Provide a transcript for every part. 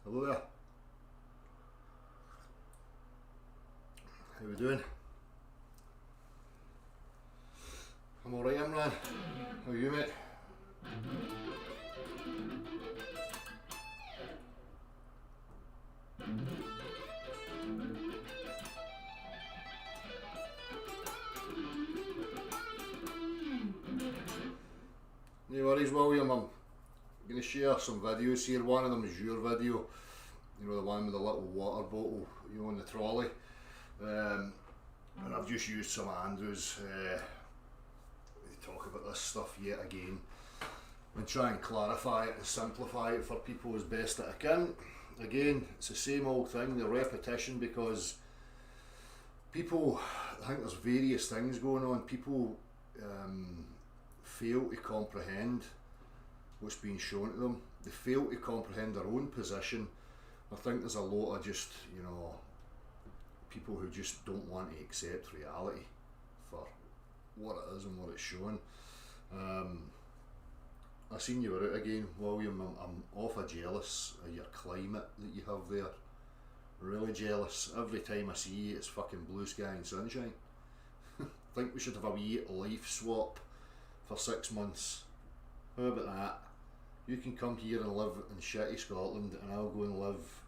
Hello there. How we doing? I'm alright, Imran. How are you, mate? No worries, William. I'm going to share some videos here. One of them is your video, you know, the one with the little water bottle, you know, on the trolley. And I've just used some of Andrew's to talk about this stuff yet again and try and clarify it and simplify it for people as best that I can. Again, it's the same old thing, the repetition, because people, I think there's various things going on. People fail to comprehend what's being shown to them. They fail to comprehend their own position. I think there's a lot of just, you know, people who just don't want to accept reality for what it is and what it's showing. I seen you were out again, William. I'm awful jealous of your climate that you have there. Really jealous. Every time I see you, it's fucking blue sky and sunshine. I think we should have a wee life swap for 6 months. How about that? You can come here and live in shitty Scotland, and I'll go and live,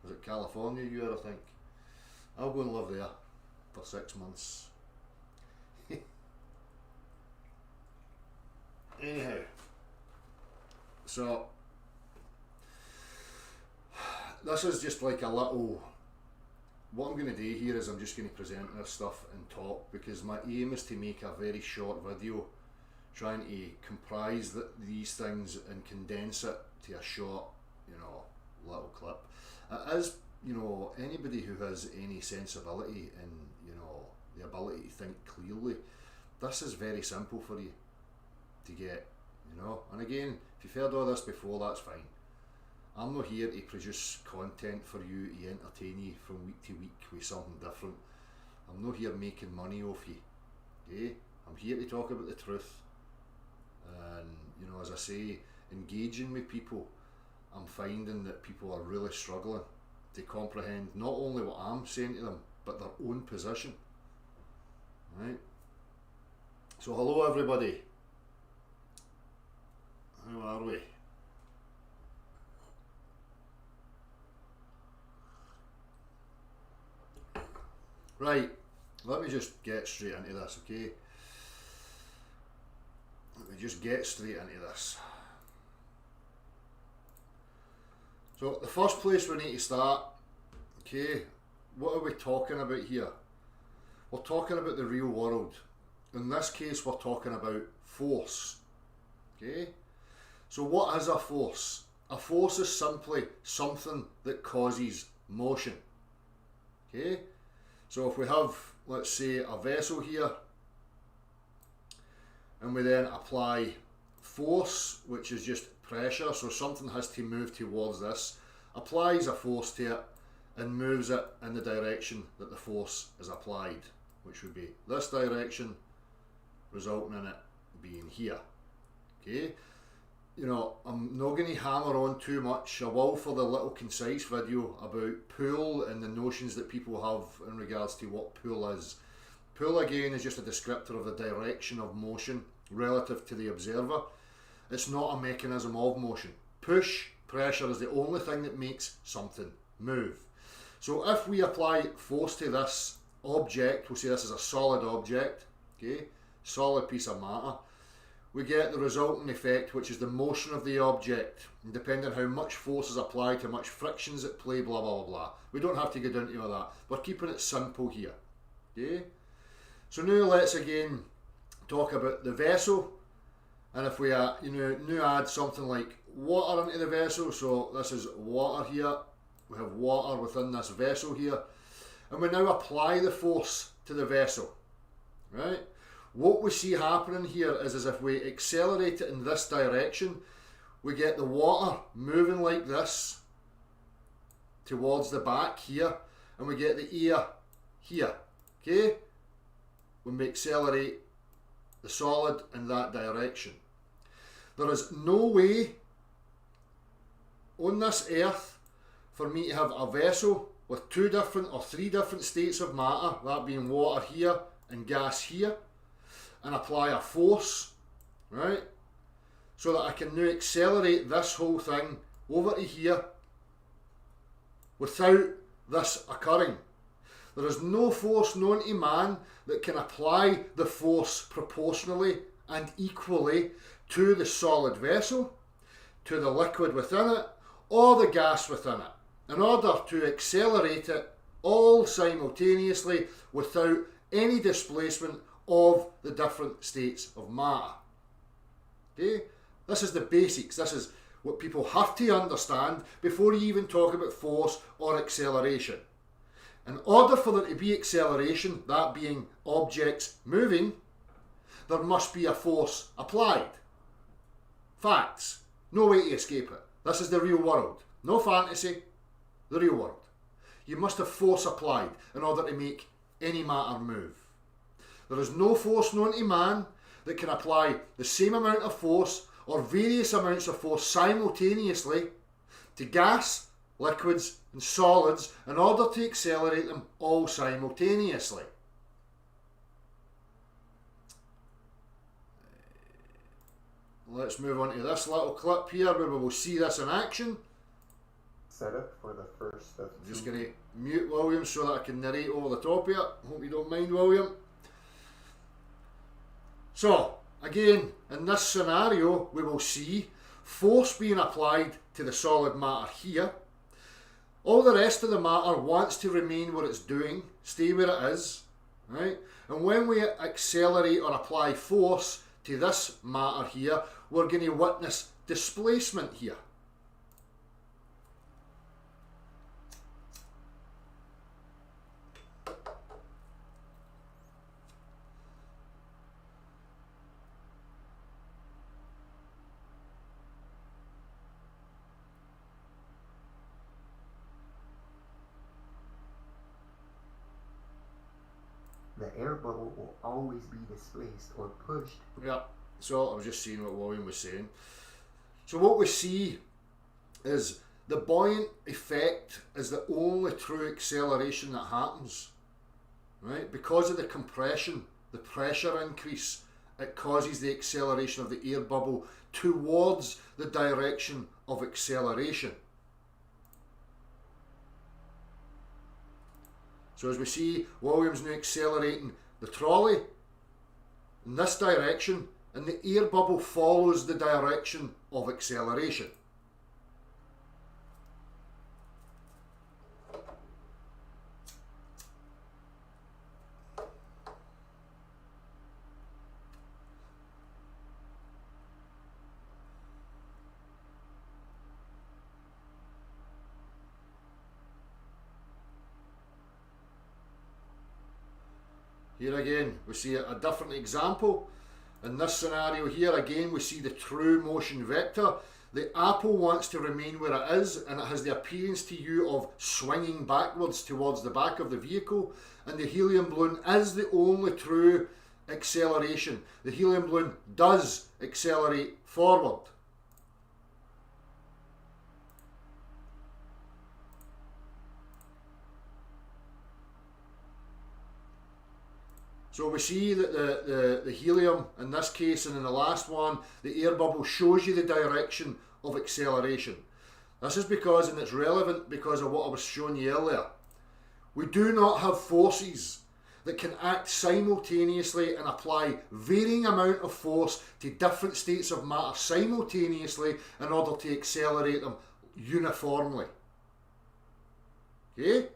was it California you were, I think? I'll go and live there for 6 months. Anyhow, so this is just like a little, what I'm going to do here is I'm just going to present this stuff and talk, because my aim is to make a very short video trying to comprise these things and condense it to a short, you know, little clip. It is, you know, anybody who has any sensibility and, you know, the ability to think clearly, this is very simple for you to get, you know. And again, if you've heard all this before, that's fine. I'm not here to produce content for you to entertain you from week to week with something different. I'm not here making money off you, okay? I'm here to talk about the truth. And, you know, as I say, engaging with people, I'm finding that people are really struggling to comprehend not only what I'm saying to them, but their own position. Right? So hello everybody. How are we? Right, let me just get straight into this, okay? Let me just get straight into this. So the first place we need to start, okay, what are we talking about here? We're talking about the real world. In this case, we're talking about force, okay? So what is a force? A force is simply something that causes motion, okay? So if we have, let's say, a vessel here, and we then apply force, which is just pressure, so something has to move towards this, applies a force to it and moves it in the direction that the force is applied, which would be this direction, resulting in it being here, okay? You know, I'm not going to hammer on too much. I will for the little concise video about pull and the notions that people have in regards to what pull is. Pull, again, is just a descriptor of the direction of motion relative to the observer. It's not a mechanism of motion. Push, pressure, is the only thing that makes something move. So if we apply force to this object, we'll say this is a solid object, okay, solid piece of matter, we get the resulting effect, which is the motion of the object. And depending on how much force is applied, how much friction's at play, blah, blah, blah, blah. We don't have to get into all that. We're keeping it simple here, okay? So now let's again talk about the vessel, and if we you know, now add something like water into the vessel. So this is water here, we have water within this vessel here, and we now apply the force to the vessel, right? What we see happening here is as if we accelerate it in this direction, we get the water moving like this towards the back here, and we get the air here, okay? When we accelerate the solid in that direction. There is no way on this earth for me to have a vessel with 2 different or 3 different states of matter, that being water here and gas here, and apply a force, right? So that I can now accelerate this whole thing over to here without this occurring. There is no force known to man that can apply the force proportionally and equally to the solid vessel, to the liquid within it, or the gas within it, in order to accelerate it all simultaneously without any displacement of the different states of matter. Okay? This is the basics. This is what people have to understand before you even talk about force or acceleration. In order for there to be acceleration, that being objects moving, there must be a force applied. Facts. No way to escape it. This is the real world. No fantasy. The real world. You must have force applied in order to make any matter move. There is no force known to man that can apply the same amount of force or various amounts of force simultaneously to gas, liquids and solids in order to accelerate them all simultaneously. Let's move on to this little clip here where we will see this in action. Set up for the first of I'm just going to mute William so that I can narrate over the top of it. Hope you don't mind, William. So, again, in this scenario, we will see force being applied to the solid matter here. All the rest of the matter wants to remain where it's doing, stay where it is, right? And when we accelerate or apply force to this matter here, we're going to witness displacement here. The air bubble will always be displaced or pushed. Yeah, so I was just seeing what William was saying. So what we see is the buoyant effect is the only true acceleration that happens, right? Because of the compression, the pressure increase, it causes the acceleration of the air bubble towards the direction of acceleration. So as we see, William's now accelerating the trolley in this direction, and the air bubble follows the direction of acceleration. Here again, we see a different example. In this scenario here, again, we see the true motion vector. The apple wants to remain where it is, and it has the appearance to you of swinging backwards towards the back of the vehicle. And the helium balloon is the only true acceleration. The helium balloon does accelerate forward. So we see that the helium in this case, and in the last one, the air bubble shows you the direction of acceleration. This is because, and it's relevant because of what I was showing you earlier, we do not have forces that can act simultaneously and apply varying amount of force to different states of matter simultaneously in order to accelerate them uniformly. Okay?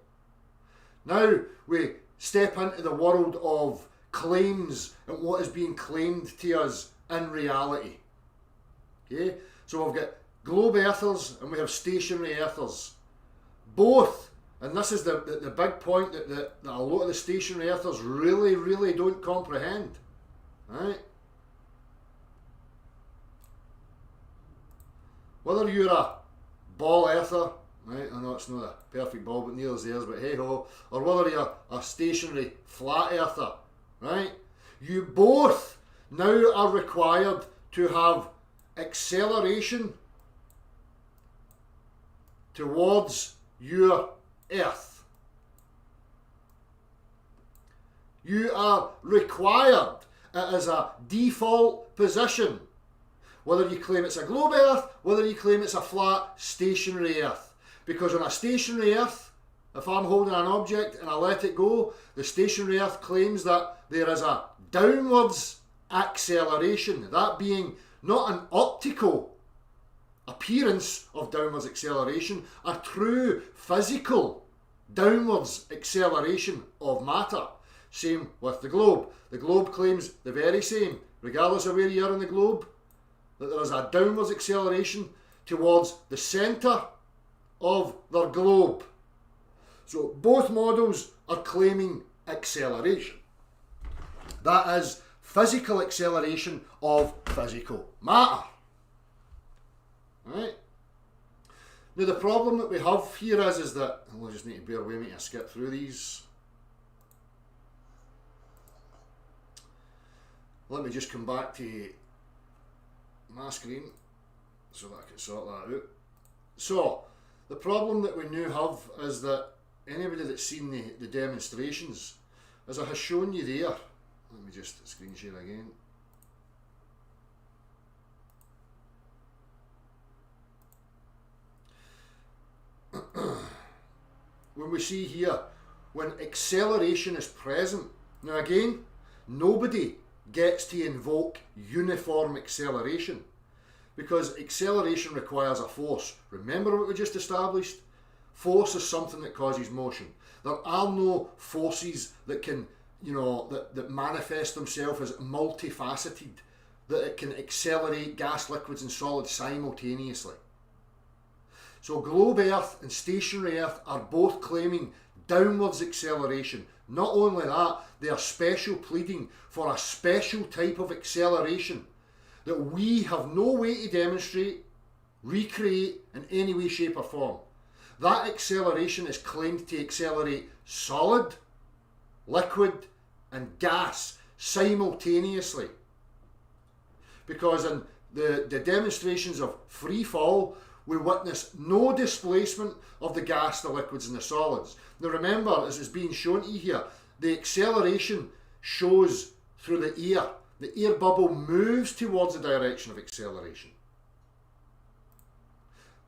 Now we step into the world of claims and what is being claimed to us in reality. Okay, so we've got globe earthers and we have stationary earthers. Both, and this is the big point that a lot of the stationary earthers really don't comprehend. Right? Whether you're a ball earther, right, I know it's not a perfect ball, but neither is theirs, but hey ho, or whether you're a stationary flat earther, right, you both now are required to have acceleration towards your Earth. You are required, it is a default position, whether you claim it's a globe Earth, whether you claim it's a flat stationary Earth. Because on a stationary Earth, if I'm holding an object and I let it go, the stationary Earth claims that there is a downwards acceleration, that being not an optical appearance of downwards acceleration, a true physical downwards acceleration of matter. Same with the globe. The globe claims the very same, regardless of where you are in the globe, that there is a downwards acceleration towards the centre of their globe. So both models are claiming acceleration. That is physical acceleration of physical matter. Right? Now the problem that we have here is that, we'll just need to bear with me to skip through these. Let me just come back to my screen so that I can sort that out. So, the problem that we now have is that anybody that's seen the demonstrations, as I have shown you there, let me just screen share again. When we see here, when acceleration is present, now again, nobody gets to invoke uniform acceleration because acceleration requires a force. Remember what we just established? Force is something that causes motion. There are no forces that can, that manifest themselves as multifaceted, that it can accelerate gas, liquids and solids simultaneously. So globe Earth and stationary Earth are both claiming downwards acceleration. Not only that, they are special pleading for a special type of acceleration that we have no way to demonstrate, recreate in any way, shape or form. That acceleration is claimed to accelerate solid, liquid and gas simultaneously. Because in the demonstrations of free fall, we witness no displacement of the gas, the liquids and the solids. Now remember, as is being shown to you here, the acceleration shows through the air. The air bubble moves towards the direction of acceleration.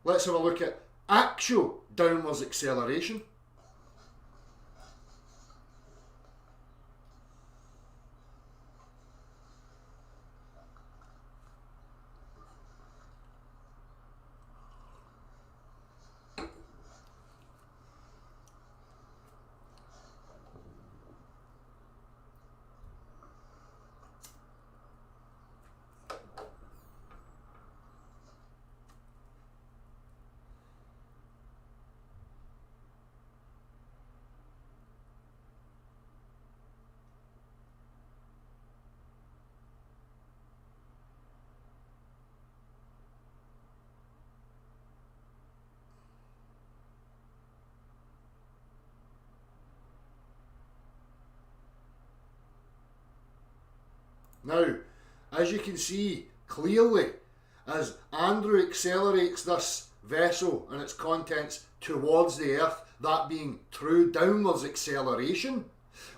Let's have a look at actual downwards acceleration. Now, as you can see clearly, as Andrew accelerates this vessel and its contents towards the Earth, that being true downwards acceleration,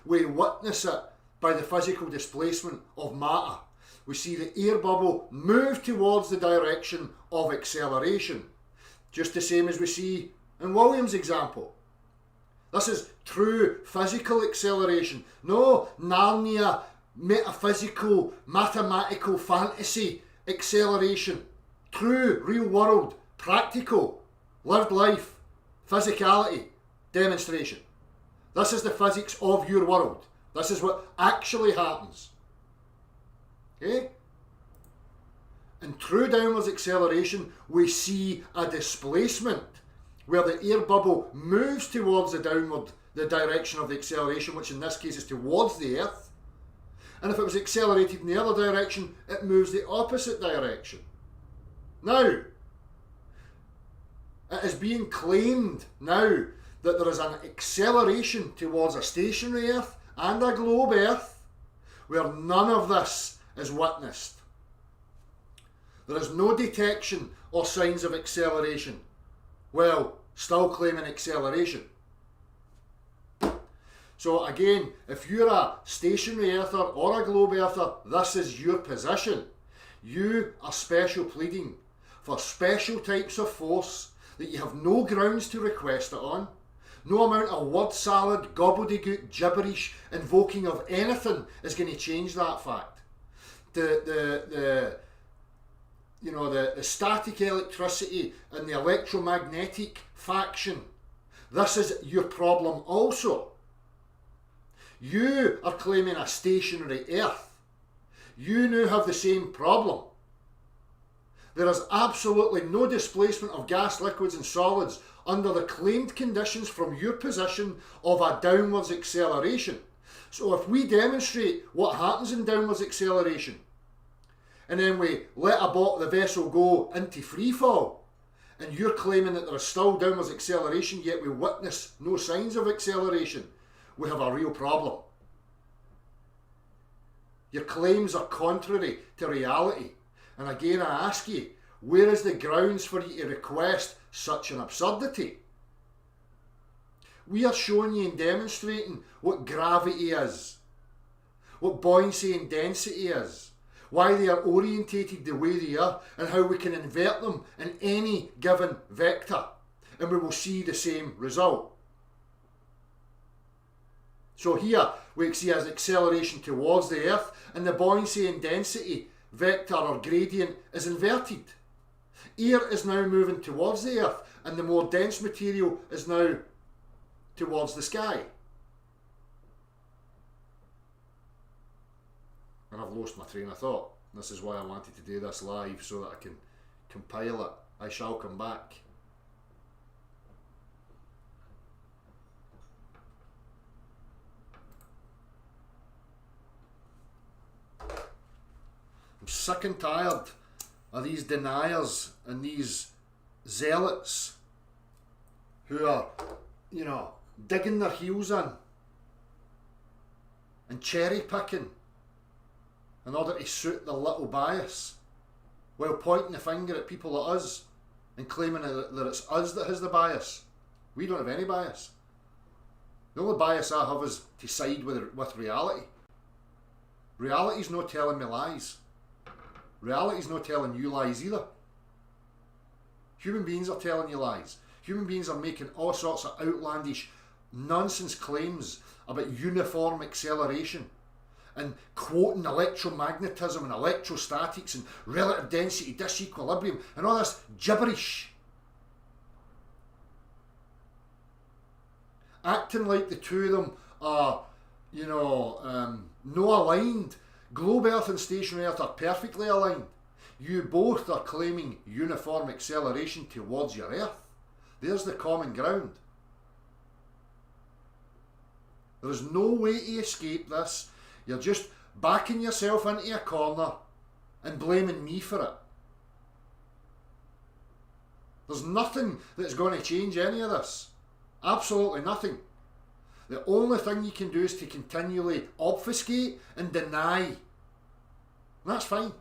we witness it by the physical displacement of matter. We see the air bubble move towards the direction of acceleration, just the same as we see in William's example. This is true physical acceleration, no Narnia metaphysical, mathematical fantasy acceleration. True, real world, practical, lived life, physicality, demonstration. This is the physics of your world. This is what actually happens. Okay? In true downwards acceleration, we see a displacement where the air bubble moves towards the direction of the acceleration, which in this case is towards the Earth. And if it was accelerated in the other direction, it moves the opposite direction. Now, it is being claimed now that there is an acceleration towards a stationary Earth and a globe Earth where none of this is witnessed. There is no detection or signs of acceleration. Well, still claiming acceleration. So again, if you're a stationary earther or a globe earther, this is your position. You are special pleading for special types of force that you have no grounds to request it on. No amount of word salad, gobbledygook, gibberish, invoking of anything is going to change that fact. The static electricity and the electromagnetic faction, this is your problem also. You are claiming a stationary Earth. You now have the same problem. There is absolutely no displacement of gas, liquids and solids under the claimed conditions from your position of a downwards acceleration. So if we demonstrate what happens in downwards acceleration, and then we let the vessel go into free fall, and you're claiming that there is still downwards acceleration, yet we witness no signs of acceleration, we have a real problem. Your claims are contrary to reality. And again, I ask you, where is the grounds for you to request such an absurdity? We are showing you and demonstrating what gravity is, what buoyancy and density is, why they are orientated the way they are, and how we can invert them in any given vector, and we will see the same result. So here we see as acceleration towards the Earth, and the buoyancy and density vector or gradient is inverted. Air is now moving towards the Earth, and the more dense material is now towards the sky. And I've lost my train of thought. This is why I wanted to do this live, so that I can compile it. I shall come back. I'm sick and tired of these deniers and these zealots who are, digging their heels in and cherry picking in order to suit their little bias, while pointing the finger at people like us and claiming that it's us that has the bias. We don't have any bias. The only bias I have is to side with reality. Reality's not telling me lies. Reality's not telling you lies either. Human beings are telling you lies. Human beings are making all sorts of outlandish nonsense claims about uniform acceleration and quoting electromagnetism and electrostatics and relative density disequilibrium and all this gibberish. Acting like the two of them are, no aligned. Globe Earth and stationary Earth are perfectly aligned. You both are claiming uniform acceleration towards your Earth. There's the common ground. There is no way to escape this. You're just backing yourself into a corner and blaming me for it. There's nothing that's going to change any of this. Absolutely nothing. The only thing you can do is to continually obfuscate and deny. And that's fine.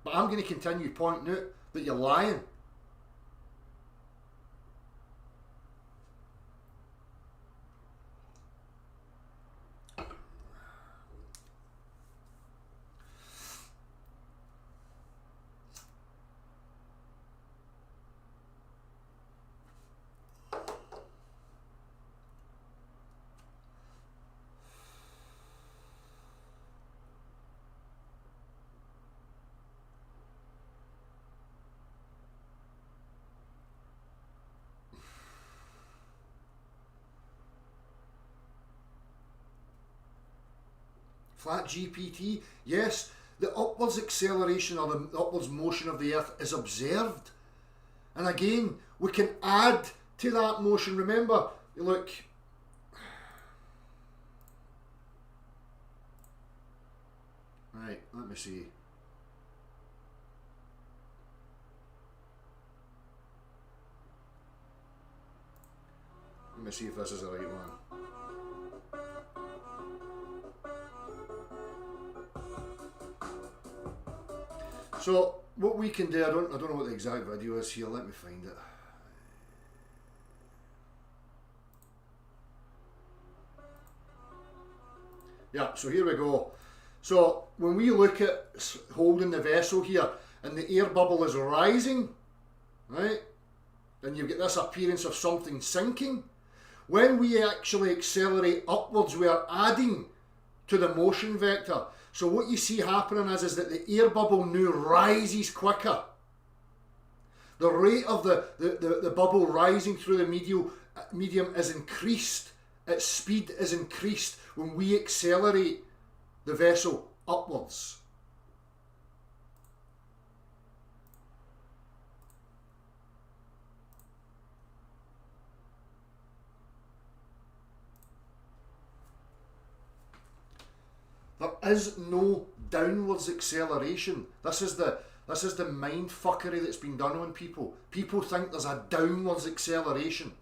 But I'm going to continue pointing out that you're lying. Flat GPT, yes, the upwards acceleration or the upwards motion of the Earth is observed. And again, we can add to that motion. Remember, look, right, let me see. Let me see if this is the right one. So what we can do, I don't know what the exact video is here, let me find it. Yeah, so here we go. So when we look at holding the vessel here and the air bubble is rising, right, and you get this appearance of something sinking, when we actually accelerate upwards, we are adding to the motion vector. So what you see happening is that the air bubble now rises quicker. The rate of the bubble rising through the medium is increased. Its speed is increased when we accelerate the vessel upwards. There is no downwards acceleration. This is the mind fuckery that's been done on people. People think there's a downwards acceleration.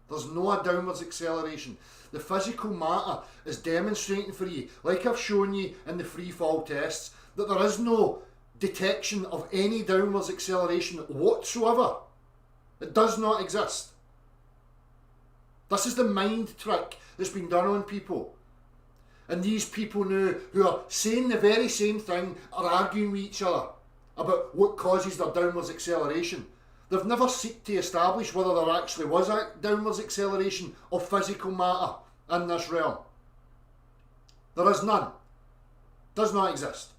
There's no a downwards acceleration. The physical matter is demonstrating for you, like I've shown you in the free fall tests, that there is no detection of any downwards acceleration whatsoever. It does not exist. This is the mind trick that's been done on people. And these people now, who are saying the very same thing, are arguing with each other about what causes their downwards acceleration. They've never sought to establish whether there actually was a downwards acceleration of physical matter in this realm. There is none. Does not exist.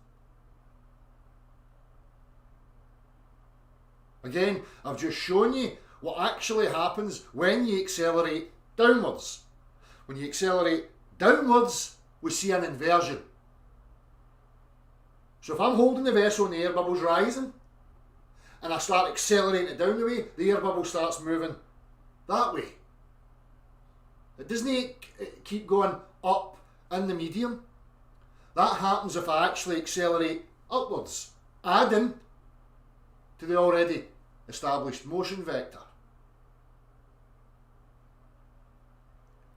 Again, I've just shown you what actually happens when you accelerate downwards. When you accelerate downwards, we see an inversion. So if I'm holding the vessel and the air bubble's rising, and I start accelerating it down the way, the air bubble starts moving that way. It doesn't keep going up in the medium. That happens if I actually accelerate upwards, adding to the already established motion vector.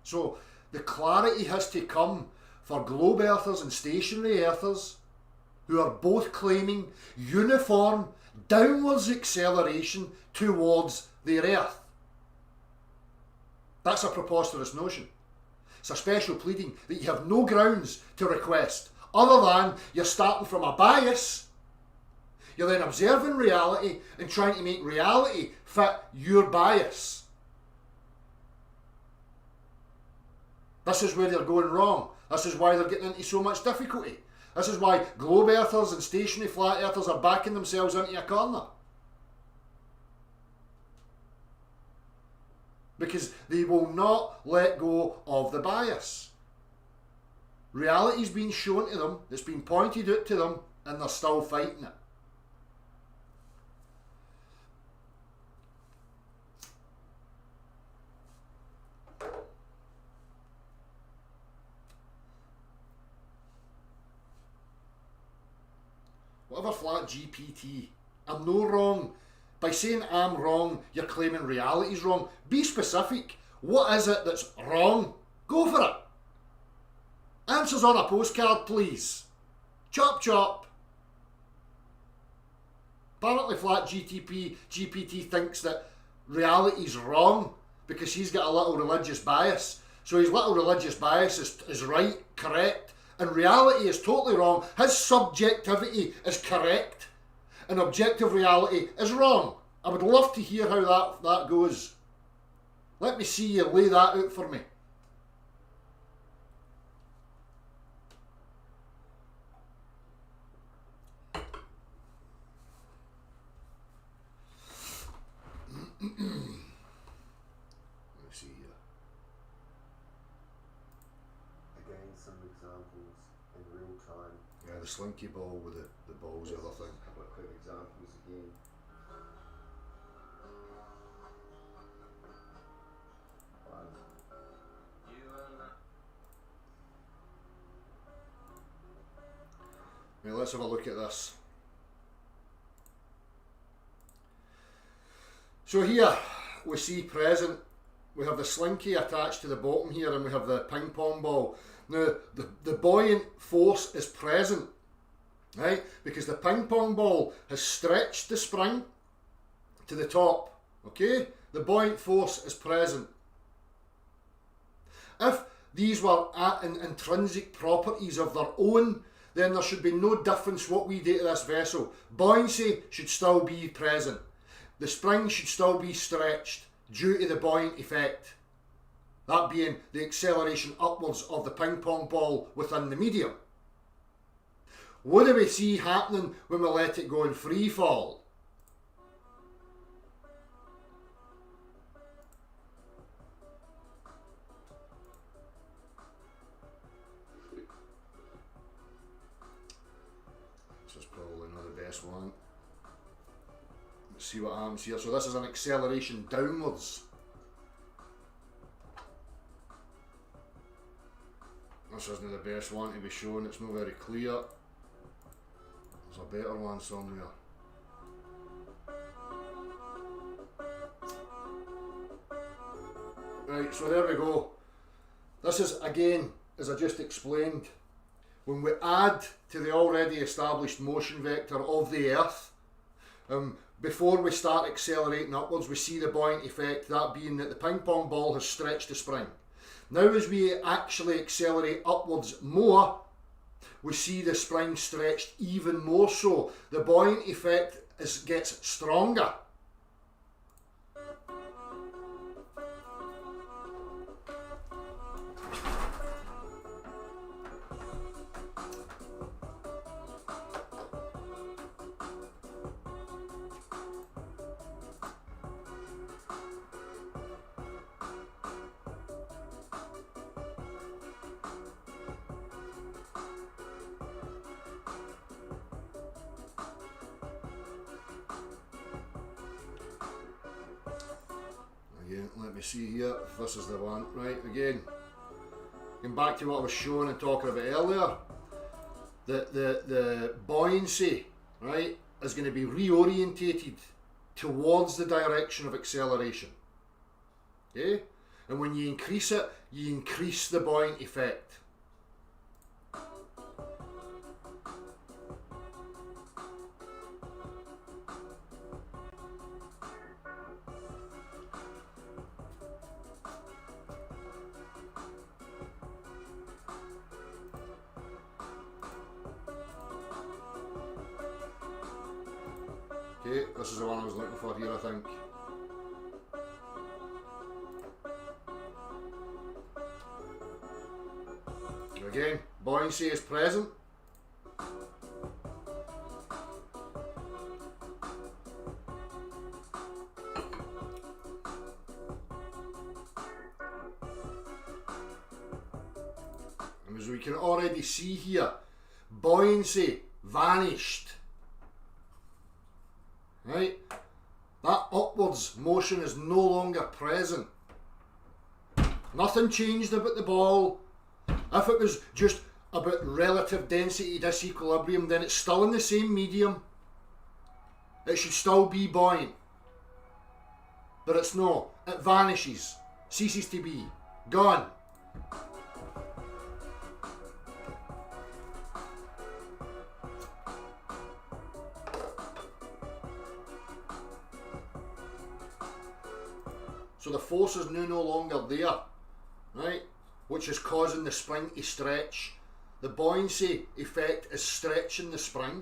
So the clarity has to come for globe earthers and stationary earthers who are both claiming uniform downwards acceleration towards their Earth. That's a preposterous notion. It's a special pleading that you have no grounds to request, other than you're starting from a bias, you're then observing reality and trying to make reality fit your bias. This is where they're going wrong. This is why they're getting into so much difficulty. This is why globe earthers and stationary flat earthers are backing themselves into a corner. Because they will not let go of the bias. Reality's been shown to them, it's been pointed out to them, and they're still fighting it. Whatever flat GPT, I'm no wrong. By saying I'm wrong, you're claiming reality's wrong. Be specific. What is it that's wrong? Go for it. Answers on a postcard, please. Chop chop. Apparently flat GPT thinks that reality's wrong because he's got a little religious bias. So his little religious bias is right, correct, and reality is totally wrong. His subjectivity is correct, and objective reality is wrong. I would love to hear how that goes. Let me see you lay that out for me. Let me see here. Again, some examples in real time. Yeah, the slinky ball with the ball's the other thing. A couple of quick examples again. Now let's have a look at this. So here we see present, we have the slinky attached to the bottom here, and we have the ping pong ball. Now the buoyant force is present, right? Because the ping pong ball has stretched the spring to the top, okay? The buoyant force is present. If these were intrinsic properties of their own, then there should be no difference what we do to this vessel. Buoyancy should still be present. The spring should still be stretched due to the buoyant effect. That being the acceleration upwards of the ping pong ball within the medium. What do we see happening when we let it go in free fall? This is probably not the best one. Let's see what happens here. So this is an acceleration downwards. This isn't the best one to be shown, it's not very clear. There's a better one somewhere. Right, so there we go. This is, again, as I just explained, when we add to the already established motion vector of the Earth, before we start accelerating upwards, we see the buoyant effect, that being that the ping pong ball has stretched the spring. Now as we actually accelerate upwards more, we see the spring stretched even more so. The buoyant effect gets stronger. Let me see here if this is the one. Right, again, going back to what I was showing and talking about earlier, the buoyancy, right, is going to be reorientated towards the direction of acceleration. Okay, and when you increase it, you increase the buoyant effect. Okay, this is the one I was looking for here, I think. Again, buoyancy is present. And as we can already see here, buoyancy vanished. Right? That upwards motion is no longer present. Nothing changed about the ball. If it was just about relative density disequilibrium, then it's still in the same medium. It should still be buoyant. But it's not. It vanishes. Ceases to be. Gone. So the force is now no longer there, right? Which is causing the spring to stretch. The buoyancy effect is stretching the spring.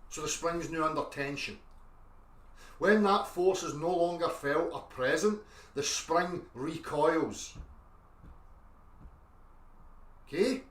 So the spring is now under tension. When that force is no longer felt or present, the spring recoils. Okay?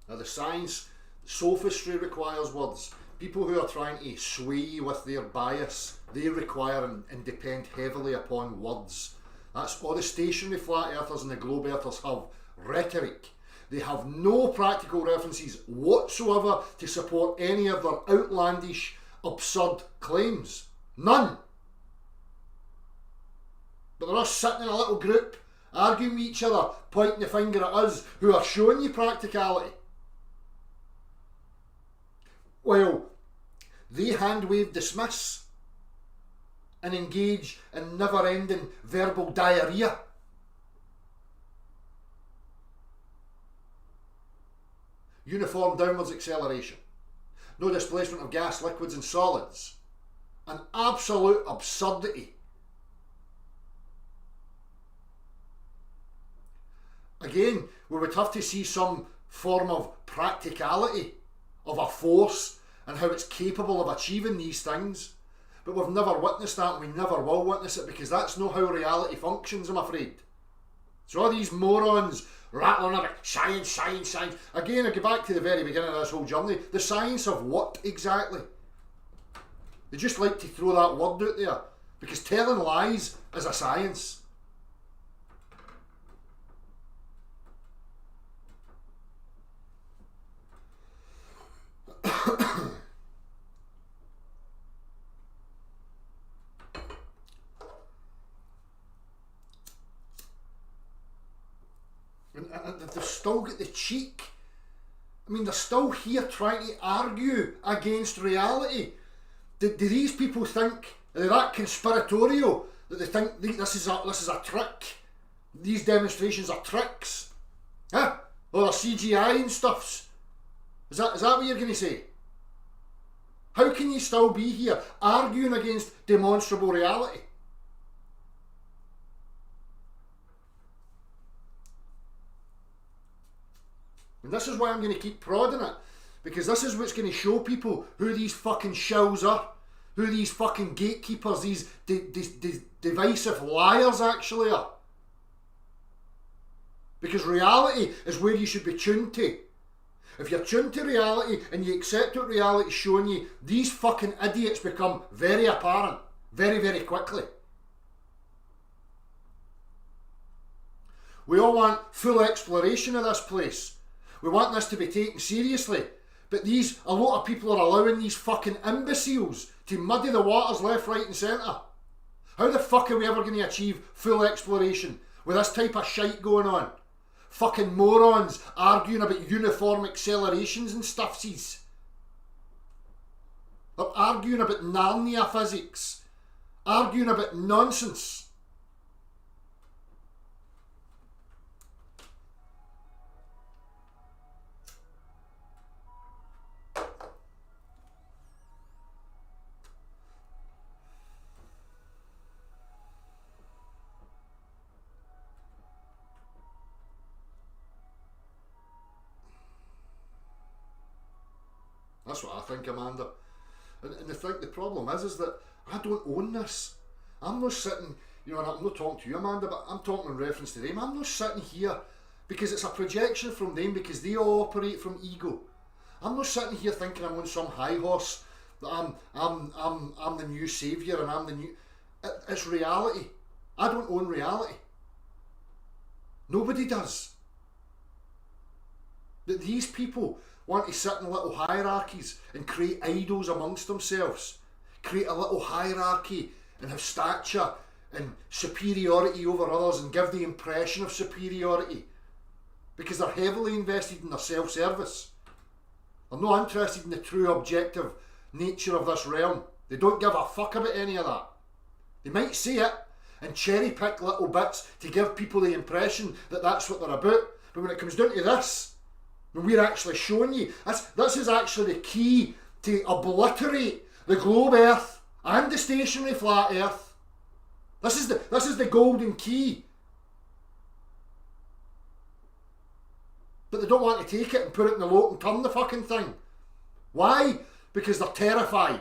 Now the science, sophistry requires words. People who are trying to sway you with their bias, they require and depend heavily upon words. That's all the stationary flat earthers and the globe earthers have rhetoric. They have no practical references whatsoever to support any of their outlandish, absurd claims. None. But they're all sitting in a little group arguing with each other, pointing the finger at us who are showing you practicality. Well, they hand-wave dismiss and engage in never-ending verbal diarrhea. Uniform downwards acceleration. No displacement of gas, liquids and solids. An absolute absurdity. Again, we would have to see some form of practicality of a force and how it's capable of achieving these things. But we've never witnessed that, and we never will witness it, because that's not how reality functions, I'm afraid. So all these morons rattling about science, science, science. Again, I go back to the very beginning of this whole journey. The science of what exactly? They just like to throw that word out there, because telling lies is a science. And they've still got the cheek. I mean, they're still here trying to argue against reality. Do these people think, are they that conspiratorial that they think this is a trick? These demonstrations are tricks? Huh? Or they're CGI and stuffs? Is that what you're going to say? How can you still be here arguing against demonstrable reality? And this is why I'm going to keep prodding it, because this is what's going to show people who these fucking shills are, who these fucking gatekeepers, these divisive liars actually are. Because reality is where you should be tuned to. If you're tuned to reality and you accept what reality is showing you, these fucking idiots become very apparent, very, very quickly. We all want full exploration of this place. We want this to be taken seriously. But a lot of people are allowing these fucking imbeciles to muddy the waters left, right and centre. How the fuck are we ever going to achieve full exploration with this type of shite going on? Fucking morons arguing about uniform accelerations and stuffsies. They're arguing about Narnia physics. Arguing about nonsense. That's what I think, Amanda. And the problem is that I don't own this. I'm not sitting, and I'm not talking to you, Amanda, but I'm talking in reference to them. I'm not sitting here because it's a projection from them, because they all operate from ego. I'm not sitting here thinking I'm on some high horse, that I'm the new saviour and I'm the new... It's reality. I don't own reality. Nobody does. That these people want to sit in little hierarchies and create idols amongst themselves, create a little hierarchy and have stature and superiority over others and give the impression of superiority, because they're heavily invested in their self-service. They're not interested in the true objective nature of this realm. They don't give a fuck about any of that. They might say it and cherry pick little bits to give people the impression that that's what they're about, but when it comes down to this, when we're actually showing you, this is actually the key to obliterate the globe earth and the stationary flat earth. This is the golden key. But they don't want to take it and put it in the lock and turn the fucking thing. Why? Because they're terrified.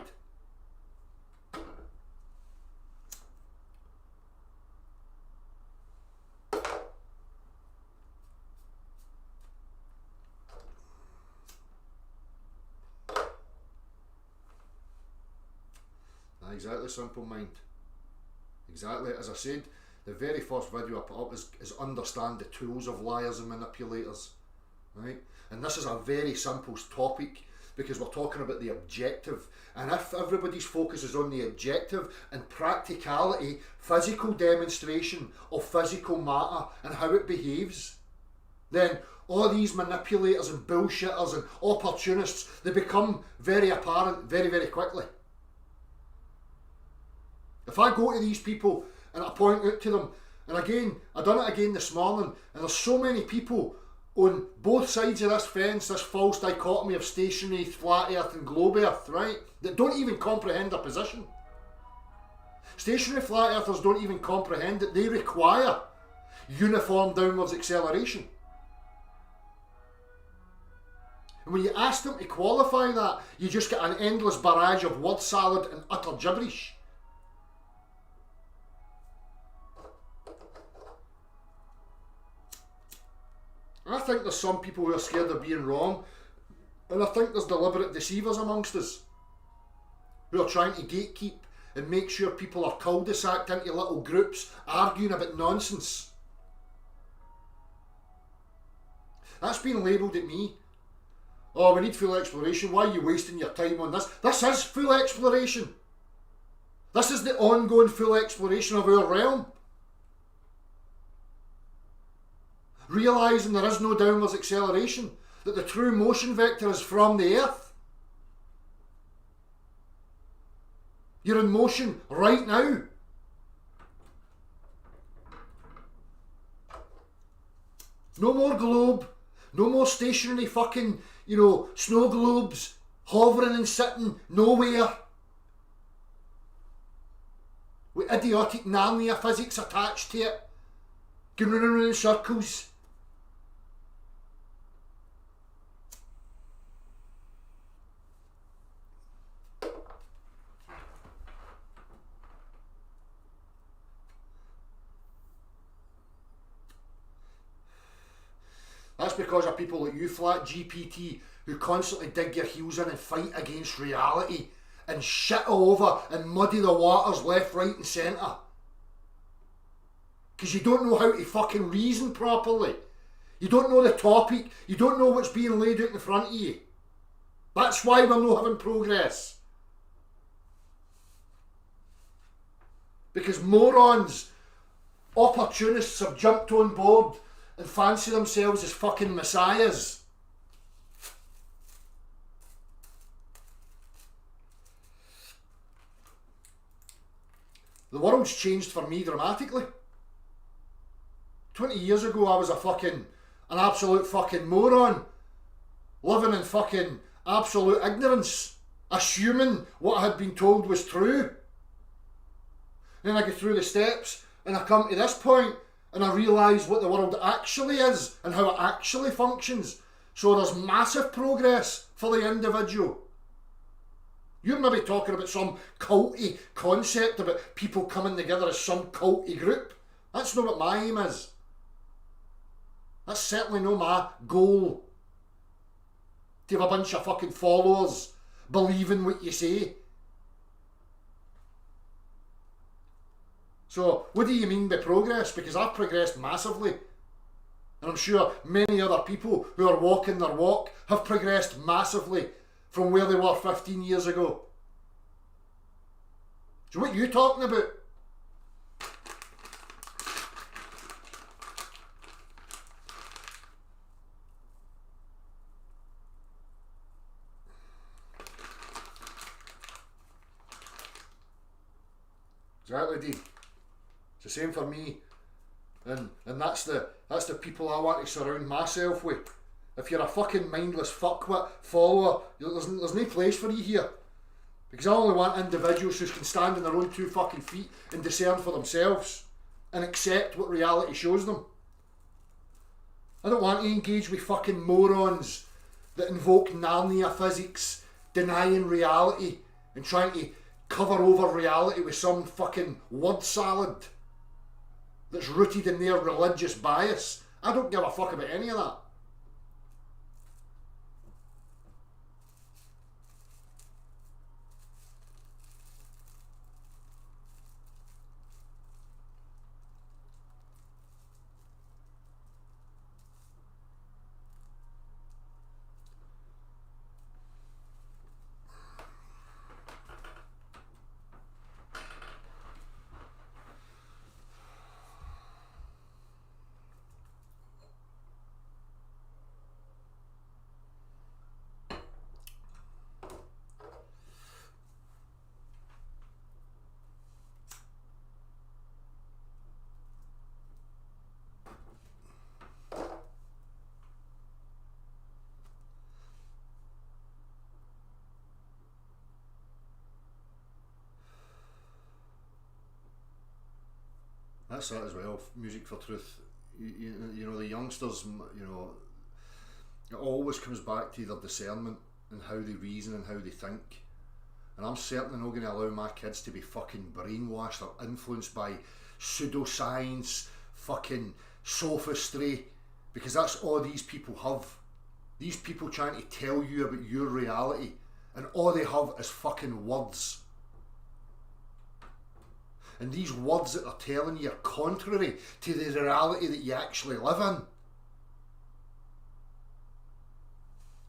Exactly, simple mind. Exactly, as I said, the very first video I put up is understand the tools of liars and manipulators, right? And this is a very simple topic, because we're talking about the objective. And if everybody's focus is on the objective and practicality, physical demonstration of physical matter and how it behaves, then all these manipulators and bullshitters and opportunists, they become very apparent very, very quickly. If I go to these people and I point out to them, and again, I done it again this morning, and there's so many people on both sides of this fence, this false dichotomy of stationary, flat earth and globe earth, right, that don't even comprehend their position. Stationary flat earthers don't even comprehend that they require uniform downwards acceleration. And when you ask them to qualify that, you just get an endless barrage of word salad and utter gibberish. I think there's some people who are scared of being wrong, and I think there's deliberate deceivers amongst us who are trying to gatekeep and make sure people are cul-de-saced into little groups arguing about nonsense. That's been labelled at me. Oh, we need full exploration. Why are you wasting your time on this? This is full exploration. This is the ongoing full exploration of our realm. Realising there is no downwards acceleration, that the true motion vector is from the earth. You're in motion right now. No more globe, no more stationary fucking, snow globes hovering and sitting nowhere with idiotic Narnia physics attached to it, going round and round in circles. That's because of people like you, Flat GPT, who constantly dig your heels in and fight against reality and shit all over and muddy the waters left, right and centre. Because you don't know how to fucking reason properly. You don't know the topic. You don't know what's being laid out in front of you. That's why we're not having progress. Because morons, opportunists have jumped on board and fancy themselves as fucking messiahs. The world's changed for me dramatically. 20 years ago I was an absolute fucking moron, living in fucking absolute ignorance, assuming what I had been told was true. Then I go through the steps and I come to this point and I realise what the world actually is and how it actually functions. So there's massive progress for the individual. You're maybe talking about some culty concept about people coming together as some culty group. That's not what my aim is. That's certainly not my goal. To have a bunch of fucking followers believing what you say. So, what do you mean by progress? Because I've progressed massively. And I'm sure many other people who are walking their walk have progressed massively from where they were 15 years ago. So what are you talking about? Exactly, Dean. It's the same for me. And that's the people I want to surround myself with. If you're a fucking mindless fuckwit follower, there's no place for you here. Because I only want individuals who can stand on their own 2 fucking feet and discern for themselves and accept what reality shows them. I don't want to engage with fucking morons that invoke Narnia physics, denying reality and trying to cover over reality with some fucking word salad that's rooted in their religious bias. I don't give a fuck about any of that. that's that as well. Music for truth. You know, the youngsters. You know, it always comes back to their discernment and how they reason and how they think. And I'm certainly not going to allow my kids to be fucking brainwashed or influenced by pseudoscience, fucking sophistry, because that's all these people have. These people trying to tell you about your reality, and all they have is fucking words. And these words that they're telling you are contrary to the reality that you actually live in.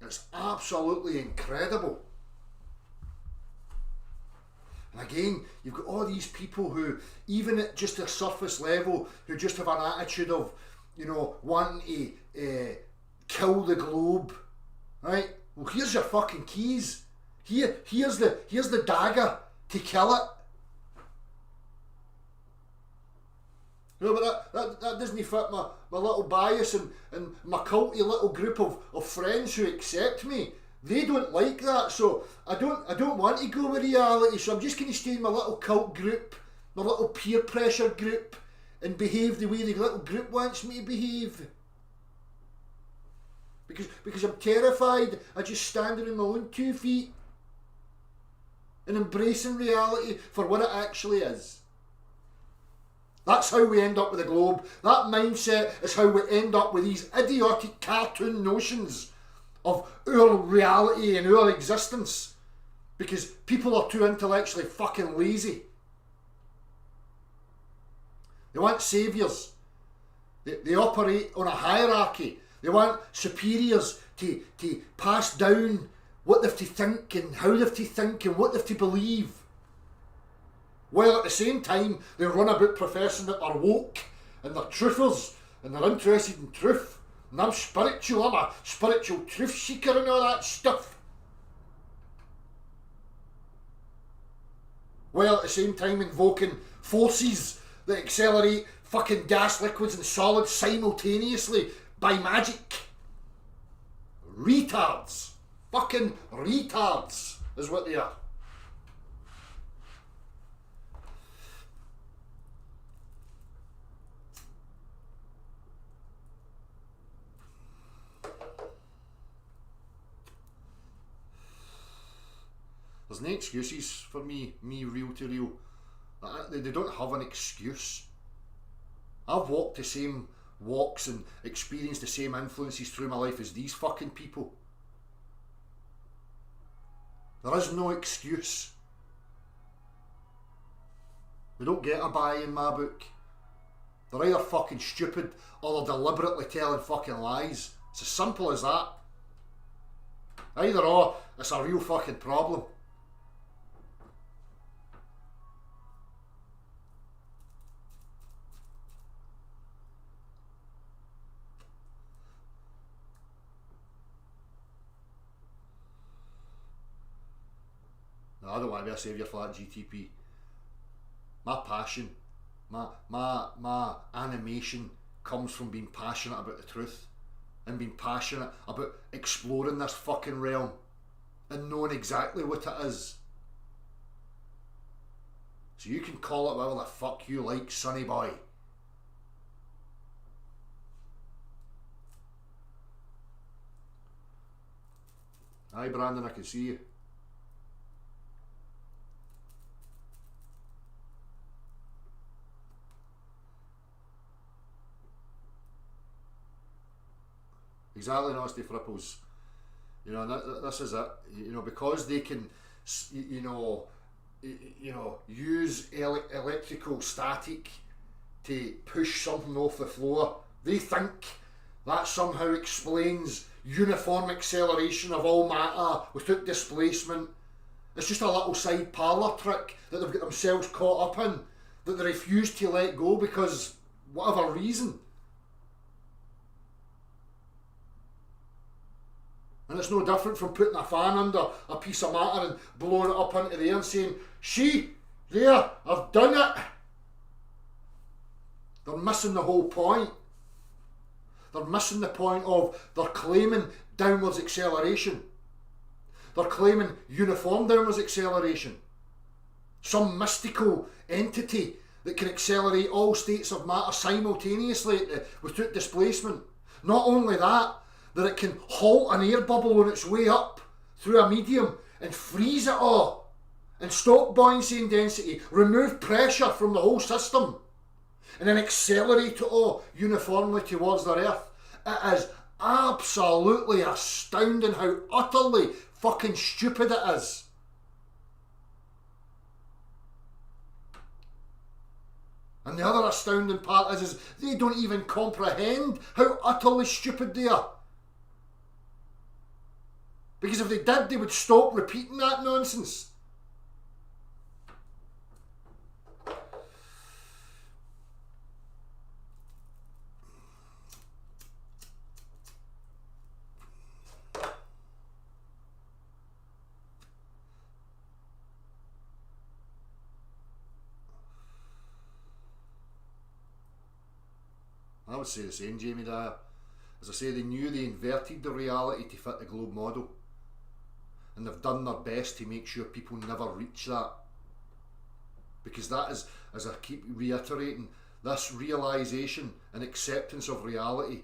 It's absolutely incredible. And again, you've got all these people who, even at just a surface level, who just have an attitude of, you know, wanting to kill the globe, right? Well, here's your fucking keys. Here's the dagger to kill it. You know, but that doesn't fit my little bias and my culty little group of friends who accept me. They don't like that, so I don't want to go with reality, so I'm just going to stay in my little cult group, my little peer pressure group, and behave the way the little group wants me to behave. Because I'm terrified of just standing on my own 2 feet and embracing reality for what it actually is. That's how we end up with the globe. That mindset is how we end up with these idiotic cartoon notions of our reality and our existence, because people are too intellectually fucking lazy. They want saviours. They operate on a hierarchy. They want superiors to pass down what they have to think and how they have to think and what they have to believe, while at the same time they run about professing that they're woke and they're truthers and they're interested in truth. And I'm spiritual, I'm a spiritual truth seeker and all that stuff. While at the same time invoking forces that accelerate fucking gas, liquids and solids simultaneously by magic. Retards. Fucking retards is what they are. There's no excuses for me real to real. They don't have an excuse. I've walked the same walks and experienced the same influences through my life as these fucking people. There is no excuse. They don't get a buy in my book. They're either fucking stupid or they're deliberately telling fucking lies. It's as simple as that. Either or, it's a real fucking problem. I don't want to be a saviour for that GTP. My passion, my animation comes from being passionate about the truth and being passionate about exploring this fucking realm and knowing exactly what it is. So you can call it whatever the fuck you like, sonny boy. Aye, Brandon, I can see you. Exactly, Nasty Fripples. You know, and this is it. You know, because they can, use electrical static to push something off the floor. They think that somehow explains uniform acceleration of all matter without displacement. It's just a little side parlour trick that they've got themselves caught up in, that they refuse to let go because whatever reason. And it's no different from putting a fan under a piece of matter and blowing it up into the air and saying, "See, there, I've done it." They're missing the whole point. They're missing the point of they're claiming downwards acceleration. They're claiming uniform downwards acceleration. Some mystical entity that can accelerate all states of matter simultaneously without displacement. Not only that it can halt an air bubble on its way up through a medium and freeze it all and stop buoyancy and density, remove pressure from the whole system, and then accelerate it all uniformly towards the Earth. It is absolutely astounding how utterly fucking stupid it is. And the other astounding part is they don't even comprehend how utterly stupid they are. Because if they did, they would stop repeating that nonsense. I would say the same, Jamie Dyer. As I say, they knew they inverted the reality to fit the globe model. And they've done their best to make sure people never reach that. Because that is, as I keep reiterating, this realisation and acceptance of reality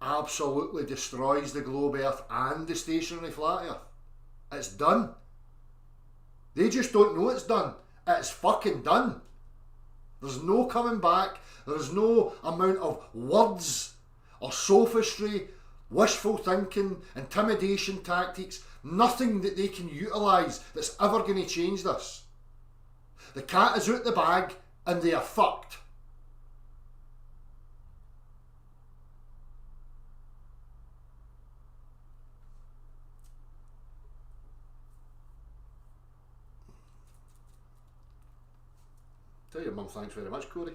absolutely destroys the globe Earth and the stationary flat Earth. It's done. They just don't know it's done. It's fucking done. There's no coming back. There is no amount of words or sophistry, wishful thinking, intimidation tactics, nothing that they can utilise that's ever going to change this. The cat is out the bag and they are fucked. Tell your mum thanks very much, Corey.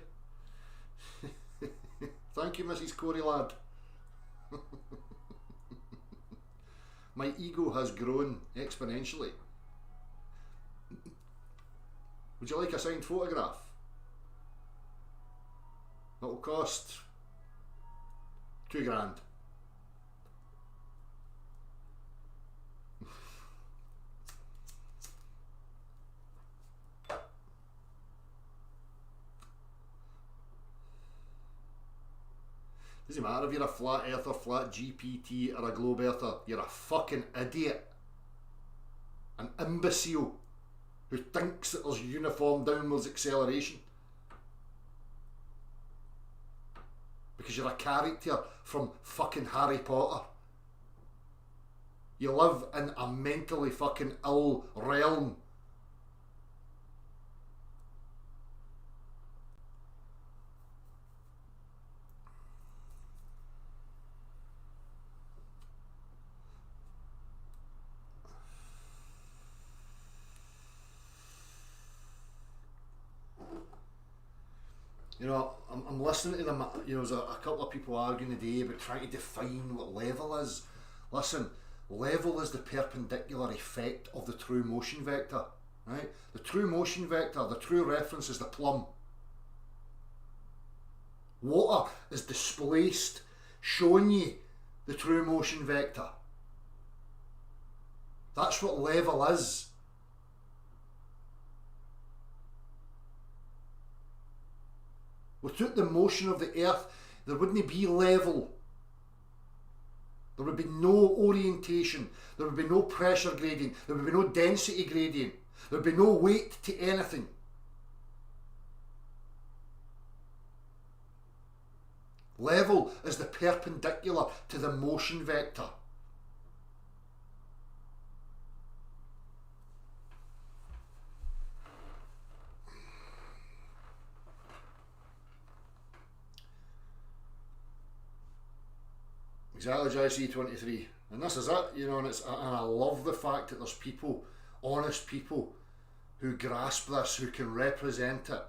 Thank you, Mrs. Corey lad. My ego has grown exponentially. Would you like a signed photograph? It'll cost £2,000. Doesn't matter if you're a flat earther, flat GPT or a globe earther, you're a fucking idiot. An imbecile who thinks that there's uniform downwards acceleration. Because you're a character from fucking Harry Potter. You live in a mentally fucking ill realm. You know, I'm listening to them, you know, there's a couple of people arguing today about trying to define what level is. Listen, level is the perpendicular effect of the true motion vector, right? The true motion vector, the true reference is the plumb. Water is displaced, showing you the true motion vector. That's what level is. Without the motion of the earth, there wouldn't be level. There would be no orientation. There would be no pressure gradient. There would be no density gradient. There would be no weight to anything. Level is the perpendicular to the motion vector. Exactly, JC23, and this is it, you know, and I love the fact that there's people, honest people, who grasp this, who can represent it,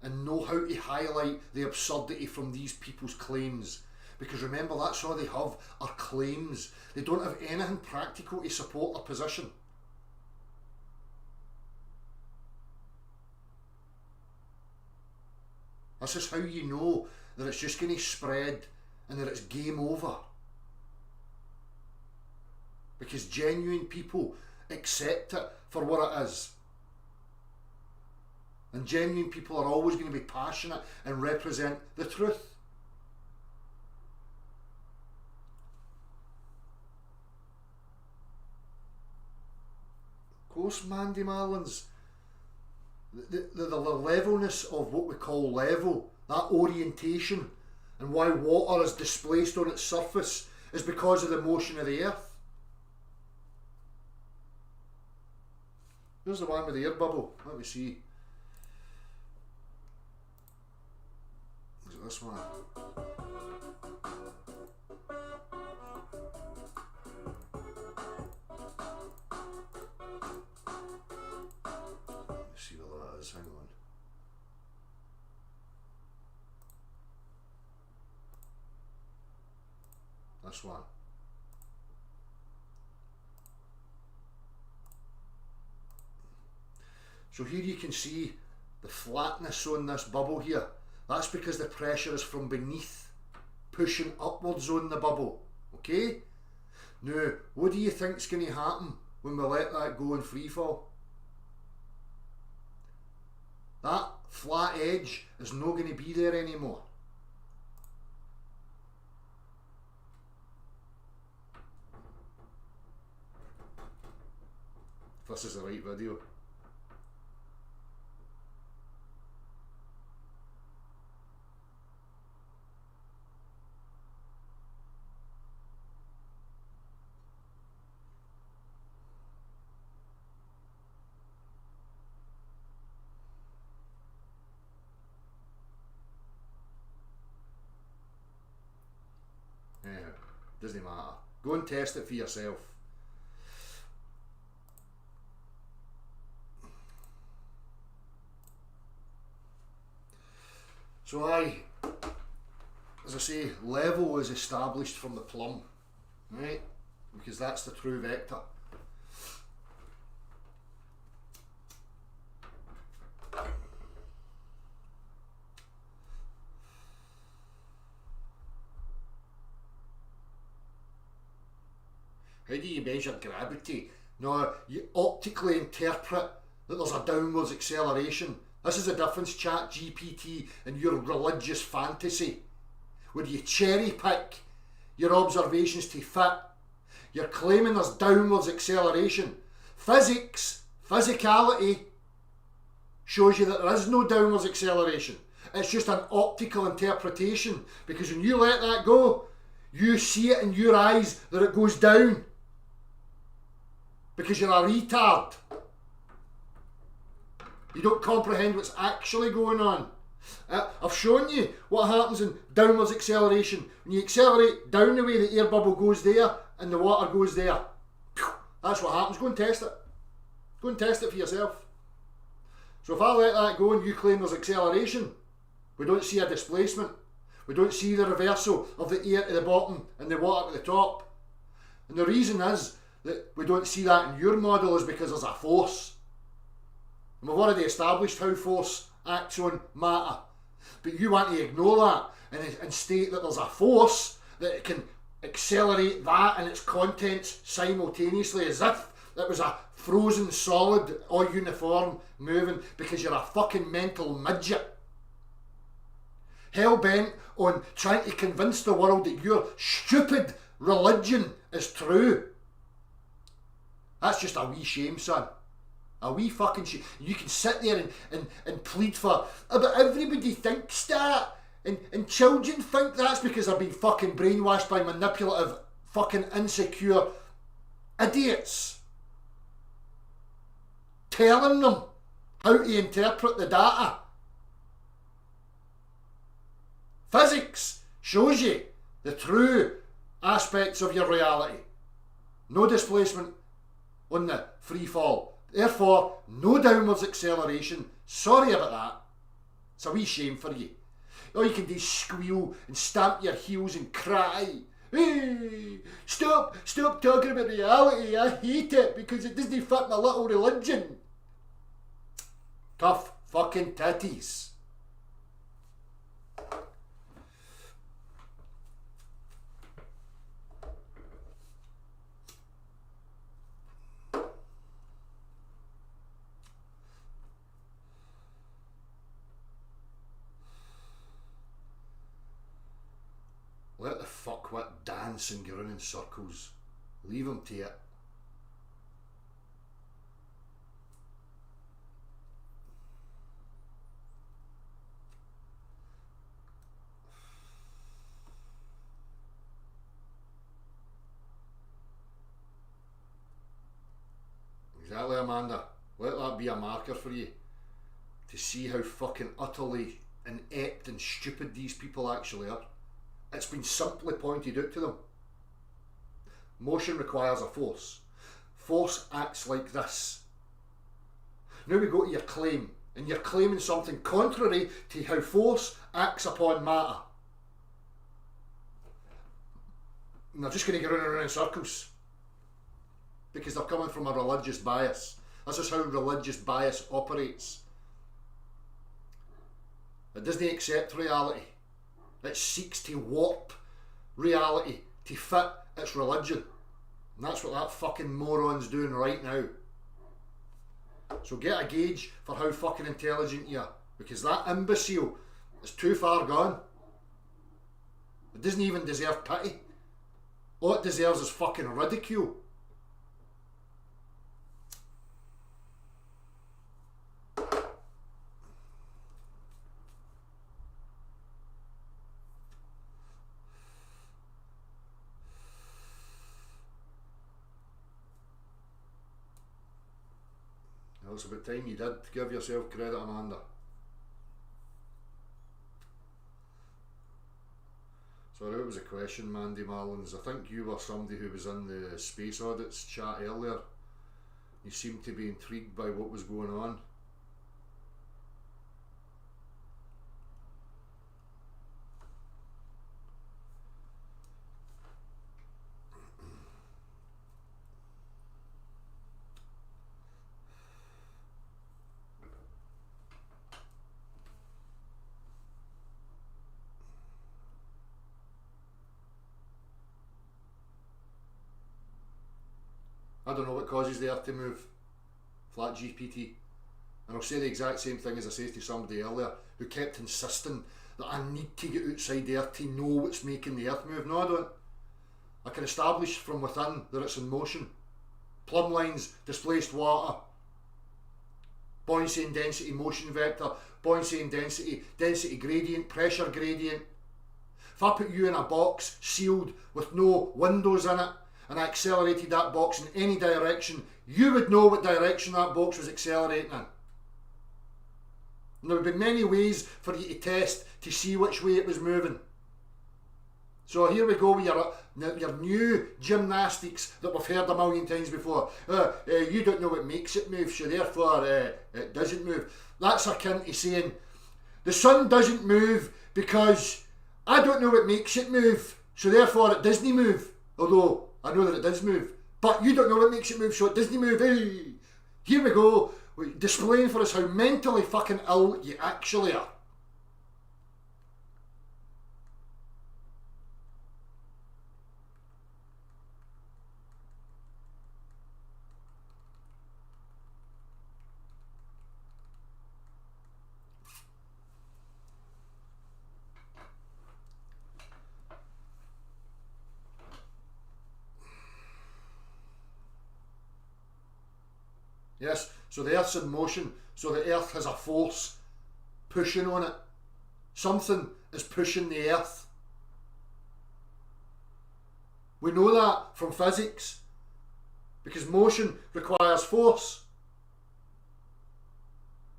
and know how to highlight the absurdity from these people's claims. Because remember, that's all they have are claims. They don't have anything practical to support their position. This is how you know that it's just going to spread and that it's game over. Because genuine people accept it for what it is. And genuine people are always going to be passionate and represent the truth. Of course, Mandy Marlins. The levelness of what we call level, that orientation, and why water is displaced on its surface is because of the motion of the earth. Here's the one with the air bubble. Let me see. Is it this one? Let's see what that is. Hang on. This one. So here you can see the flatness on this bubble here. That's because the pressure is from beneath pushing upwards on the bubble. Okay? Now, what do you think is going to happen when we let that go in free fall? That flat edge is not going to be there anymore. If this is the right video. Doesn't matter. Go and test it for yourself. So as I say, level is established from the plumb, right? Because that's the true vector. How do you measure gravity? No, you optically interpret that there's a downwards acceleration. This is the difference, Chat GPT, and your religious fantasy, where you cherry pick your observations to fit. You're claiming there's downwards acceleration. Physics, physicality, shows you that there is no downwards acceleration. It's just an optical interpretation, because when you let that go, you see it in your eyes that it goes down. Because you're a retard. You don't comprehend what's actually going on. I've shown you what happens in downwards acceleration. When you accelerate down the way, the air bubble goes there and the water goes there. That's what happens. Go and test it. Go and test it for yourself. So if I let that go and you claim there's acceleration, we don't see a displacement. We don't see the reversal of the air at the bottom and the water at the top. And the reason is that we don't see that in your model is because there's a force. And we've already established how force acts on matter. But you want to ignore that and state that there's a force that can accelerate that and its contents simultaneously, as if it was a frozen solid, all uniform, moving, because you're a fucking mental midget. Hell-bent on trying to convince the world that your stupid religion is true. That's just a wee shame, son. A wee fucking shame. You can sit there and plead for, but everybody thinks that. And children think that's because they're being fucking brainwashed by manipulative, fucking insecure idiots. Telling them how to interpret the data. Physics shows you the true aspects of your reality. No displacement on the free fall. Therefore, no downwards acceleration. Sorry about that. It's a wee shame for you. All you can do is squeal and stamp your heels and cry. Hey, stop talking about reality. I hate it because it doesn't fit my little religion. Tough fucking titties. dancing, going in circles. Leave him to it. Exactly, Amanda. Let that be a marker for you to see how fucking utterly inept and stupid these people actually are. It's been simply pointed out to them. Motion requires a force. Force acts like this. Now we go to your claim, and you're claiming something contrary to how force acts upon matter. And they're just going to go round and round in circles because they're coming from a religious bias. This is how religious bias operates. It doesn't accept reality. It seeks to warp reality to fit its religion. And that's what that fucking moron's doing right now. So get a gauge for how fucking intelligent you are, because that imbecile is too far gone. It doesn't even deserve pity. All it deserves is fucking ridicule. Well, it's about time you did give yourself credit, Amanda. Sorry, it was a question, Mandy Marlins. I think you were somebody who was in the space audits chat earlier. You seemed to be intrigued by what was going on. I don't know what causes the Earth to move. Flat GPT. And I'll say the exact same thing as I said to somebody earlier who kept insisting that I need to get outside the Earth to know what's making the Earth move. No, I don't. I can establish from within that it's in motion. Plumb lines, displaced water, buoyancy and density motion vector, buoyancy and density, density gradient, pressure gradient. If I put you in a box sealed with no windows in it, and I accelerated that box in any direction, you would know what direction that box was accelerating in. And there would be many ways for you to test to see which way it was moving. So here we go with your new gymnastics that we've heard a million times before. You don't know what makes it move, so therefore it doesn't move. That's akin to saying the sun doesn't move because I don't know what makes it move, so therefore it doesn't move. Although I know that it does move, but you don't know what makes it move, so it doesn't move. Hey, here we go, displaying for us how mentally fucking ill you actually are. Yes, so the Earth's in motion, so the Earth has a force pushing on it. Something is pushing the Earth. We know that from physics, because motion requires force.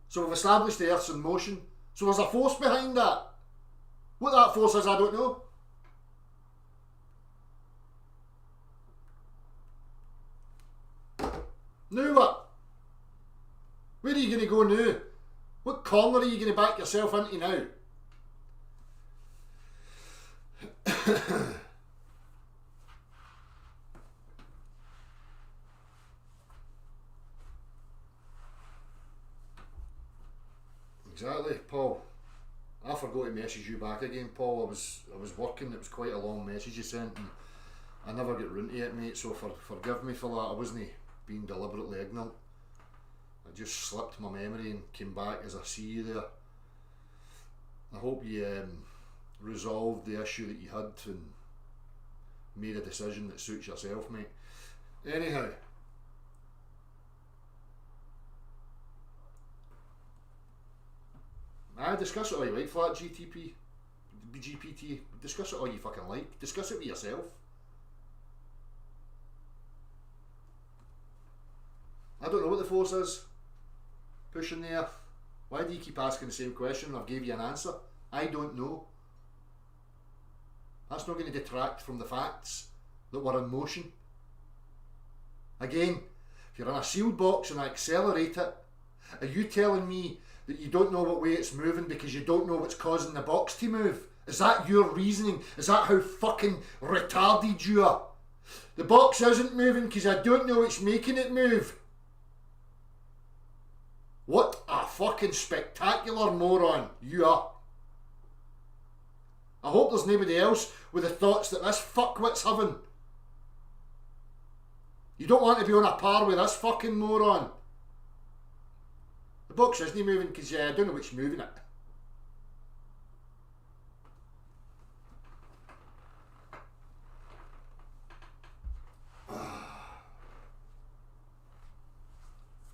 So we've established the Earth's in motion, so there's a force behind that. What that force is, I don't know. Now what? Where are you going to go now? What corner are you going to back yourself into now? Exactly, Paul. I forgot to message you back again, Paul. I was working. It was quite a long message you sent, and I never get round to it, mate. So forgive me for that. I wasn't being deliberately ignorant. I just slipped my memory and came back as I see you there. I hope you resolved the issue that you had, and made a decision that suits yourself, mate. Anyhow, discuss it all you like, flat GPT, discuss it all you fucking like, discuss it with yourself. I don't know what the force is pushing the earth. Why do you keep asking the same question? I've gave you an answer. I don't know. That's not going to detract from the facts that we're in motion. Again, if you're in a sealed box and I accelerate it, are you telling me that you don't know what way it's moving because you don't know what's causing the box to move? Is that your reasoning? Is that how fucking retarded you are? The box isn't moving because I don't know what's making it move. What a fucking spectacular moron you are. I hope there's nobody else with the thoughts that this fuckwit's having. You don't want to be on a par with this fucking moron. The box isn't moving because I don't know what's moving it.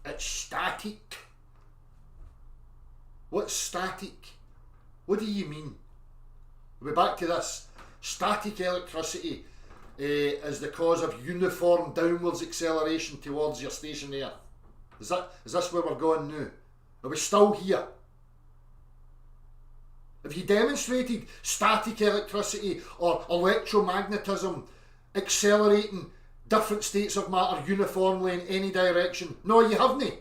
It's static. What's static? What do you mean? We're back to this. Static electricity is the cause of uniform downwards acceleration towards your stationary Earth. Is this where we're going now? Are we still here? Have you demonstrated static electricity or electromagnetism accelerating different states of matter uniformly in any direction? No, you haven't.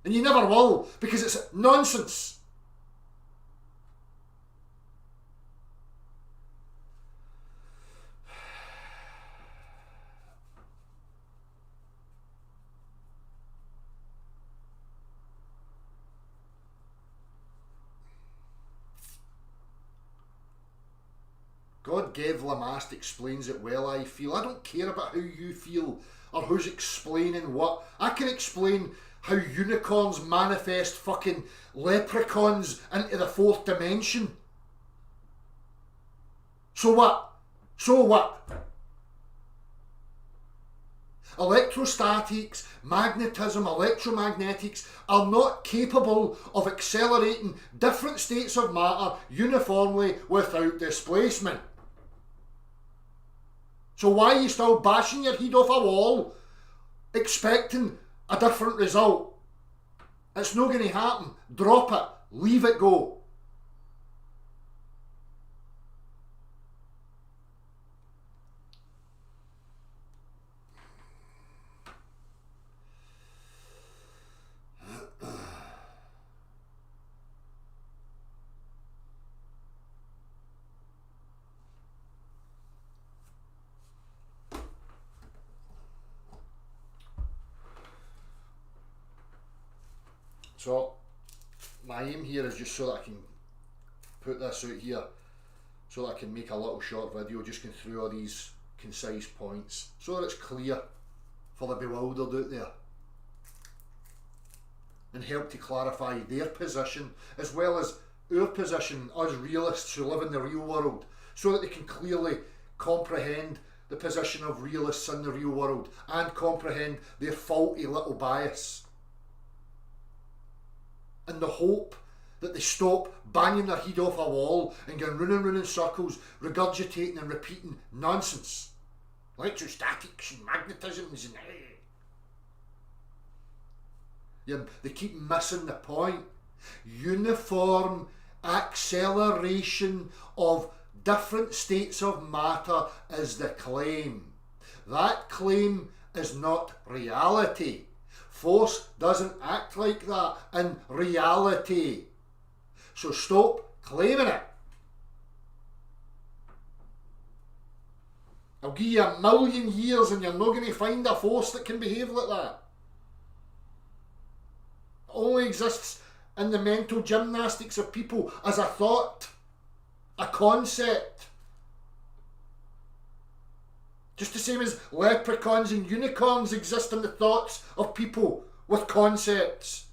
And you never will, because it's nonsense. God gave Lamast explains it well, I feel. I don't care about how you feel or who's explaining what. I can explain how unicorns manifest fucking leprechauns into the fourth dimension. So what? So what? Electrostatics, magnetism, electromagnetics are not capable of accelerating different states of matter uniformly without displacement. So why are you still bashing your head off a wall expecting a different result? It's not going to happen. Drop it. Leave it go. So, my aim here is just so that I can put this out here, so that I can make a little short video just going through all these concise points, so that it's clear for the bewildered out there, and help to clarify their position, as well as our position, us realists who live in the real world, so that they can clearly comprehend the position of realists in the real world, and comprehend their faulty little bias. In the hope that they stop banging their head off a wall and going round in circles, regurgitating and repeating nonsense. Electrostatics and magnetisms and they keep missing the point. Uniform acceleration of different states of matter is the claim. That claim is not reality. Force doesn't act like that in reality. So stop claiming it. I'll give you 1,000,000 years and you're not going to find a force that can behave like that. It only exists in the mental gymnastics of people as a thought, a concept. Just the same as leprechauns and unicorns exist in the thoughts of people with concepts.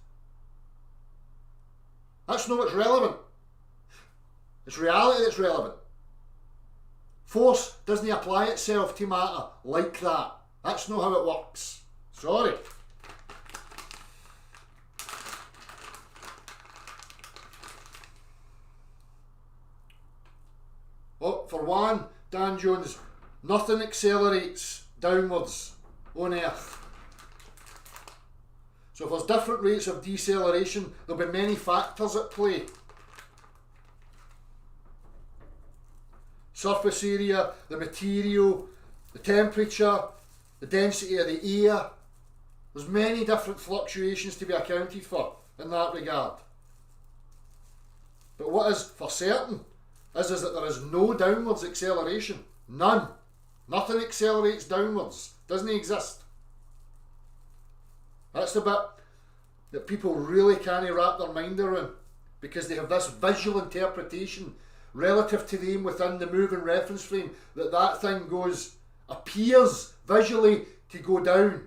That's not what's relevant. It's reality that's relevant. Force doesn't apply itself to matter like that. That's not how it works. Sorry. Oh, for one, Dan Jones, nothing accelerates downwards on Earth. So if there's different rates of deceleration, there'll be many factors at play. Surface area, the material, the temperature, the density of the air. There's many different fluctuations to be accounted for in that regard. But what is for certain is that there is no downwards acceleration. None. Nothing accelerates downwards. Doesn't exist. That's the bit that people really can't wrap their mind around, because they have this visual interpretation relative to them within the moving reference frame that thing appears visually to go down.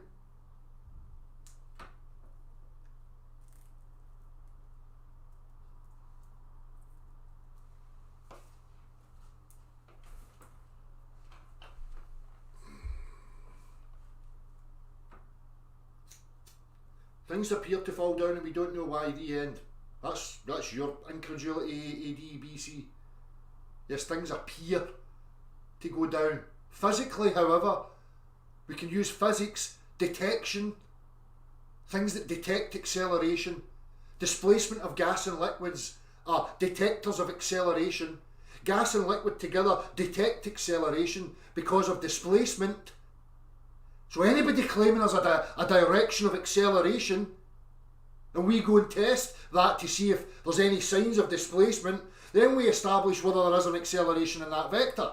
Things appear to fall down and we don't know why. The end. That's your incredulity, ADBC. Yes, things appear to go down. Physically, however, we can use physics, detection, things that detect acceleration. Displacement of gas and liquids are detectors of acceleration. Gas and liquid together detect acceleration because of displacement. So anybody claiming there's a direction of acceleration, and we go and test that to see if there's any signs of displacement, then we establish whether there is an acceleration in that vector.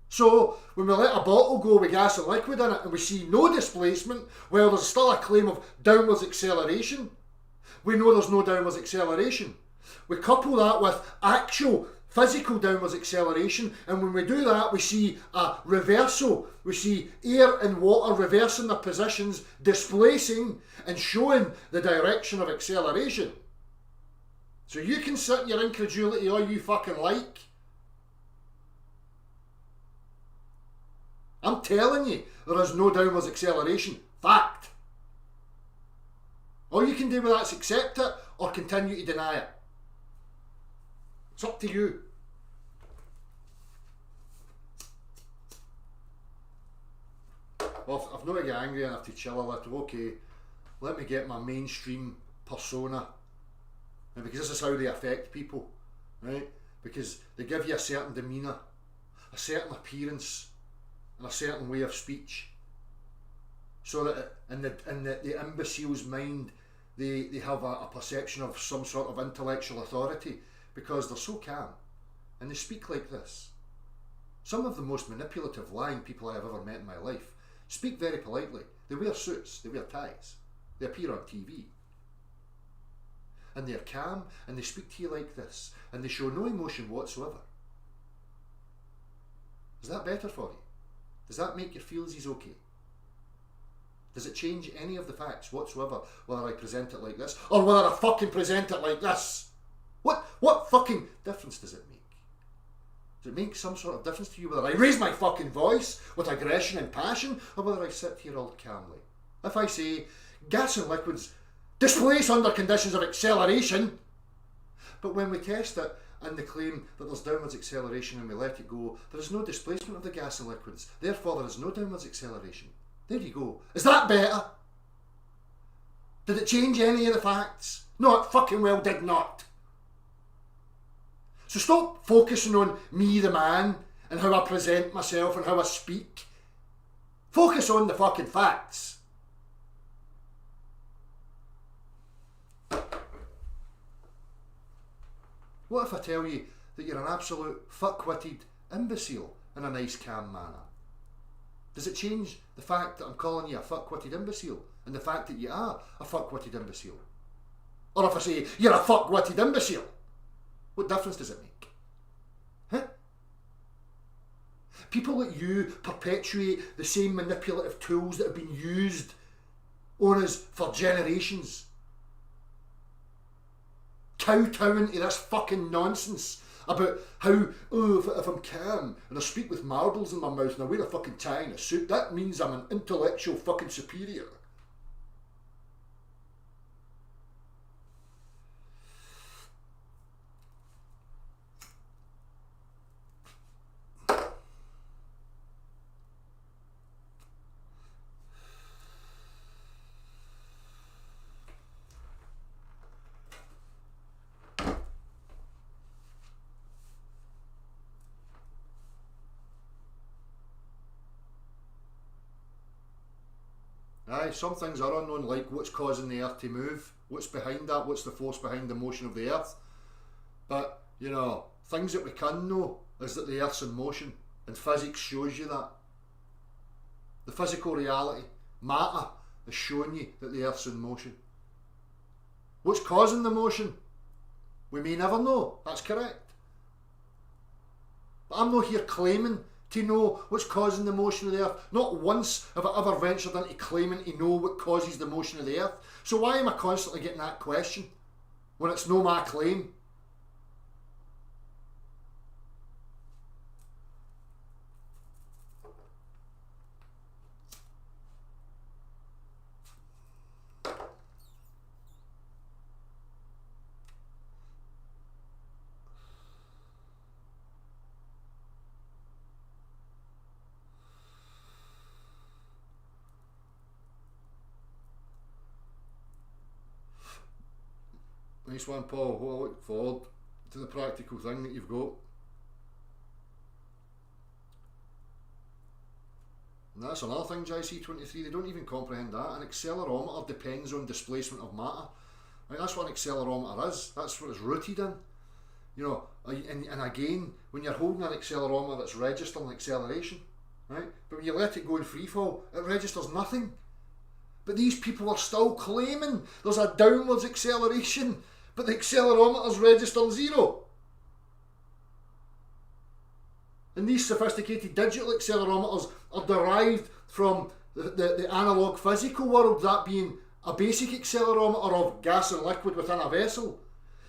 So when we let a bottle go with gas and liquid in it and we see no displacement, well, there's still a claim of downwards acceleration. We know there's no downwards acceleration. We couple that with actual physical downwards acceleration, and when we do that, we see a reversal. We see air and water reversing their positions, displacing and showing the direction of acceleration. So you can sit in your incredulity all you fucking like. I'm telling you, there is no downwards acceleration. Fact. All you can do with that is accept it or continue to deny it. It's up to you. Well, I've not to get angry and I have to chill a little. Okay, let me get my mainstream persona. And because this is how they affect people, right? Because they give you a certain demeanour, a certain appearance, and a certain way of speech. So that in the imbecile's mind, they have a perception of some sort of intellectual authority, because they're so calm and they speak like this. Some of the most manipulative, lying people I have ever met in my life speak very politely. They wear suits, they wear ties, they appear on TV. And they're calm and they speak to you like this, and they show no emotion whatsoever. Is that better for you? Does that make your feelsies okay? Does it change any of the facts whatsoever whether I present it like this or whether I fucking present it like this? What fucking difference does it make? Does it make some sort of difference to you whether I raise my fucking voice with aggression and passion or whether I sit here all calmly? If I say gas and liquids displace under conditions of acceleration, but when we test it and they claim that there's downwards acceleration and we let it go, there is no displacement of the gas and liquids, therefore there is no downwards acceleration. There you go. Is that better? Did it change any of the facts? No, it fucking well did not. So stop focusing on me, the man, and how I present myself and how I speak. Focus on the fucking facts. What if I tell you that you're an absolute fuck-witted imbecile in a nice, calm manner? Does it change the fact that I'm calling you a fuck-witted imbecile and the fact that you are a fuck-witted imbecile? Or if I say, you're a fuck-witted imbecile, what difference does it make? Huh? People like you perpetuate the same manipulative tools that have been used on us for generations. Kowtowing to this fucking nonsense about how, oh, if I'm calm and I speak with marbles in my mouth and I wear a fucking tie and a suit, that means I'm an intellectual fucking superior. Aye, some things are unknown, like what's causing the earth to move, what's behind that, what's the force behind the motion of the earth. But, you know, things that we can know is that the earth's in motion, and physics shows you that. The physical reality, matter, is showing you that the earth's in motion. What's causing the motion? We may never know, that's correct. But I'm not here claiming to know what's causing the motion of the earth. Not once have I ever ventured into claiming to know what causes the motion of the earth. So why am I constantly getting that question when it's no my claim? Nice one, Paul. Well, I look forward to the practical thing that you've got. And that's another thing, JC23, they don't even comprehend that. An accelerometer depends on displacement of matter. Right, that's what an accelerometer is. That's what it's rooted in. You know, and again, when you're holding an accelerometer, it's registering acceleration, right? But when you let it go in free fall, it registers nothing. But these people are still claiming there's a downwards acceleration, but the accelerometer's registering 0. And these sophisticated digital accelerometers are derived from the analogue physical world, that being a basic accelerometer of gas and liquid within a vessel.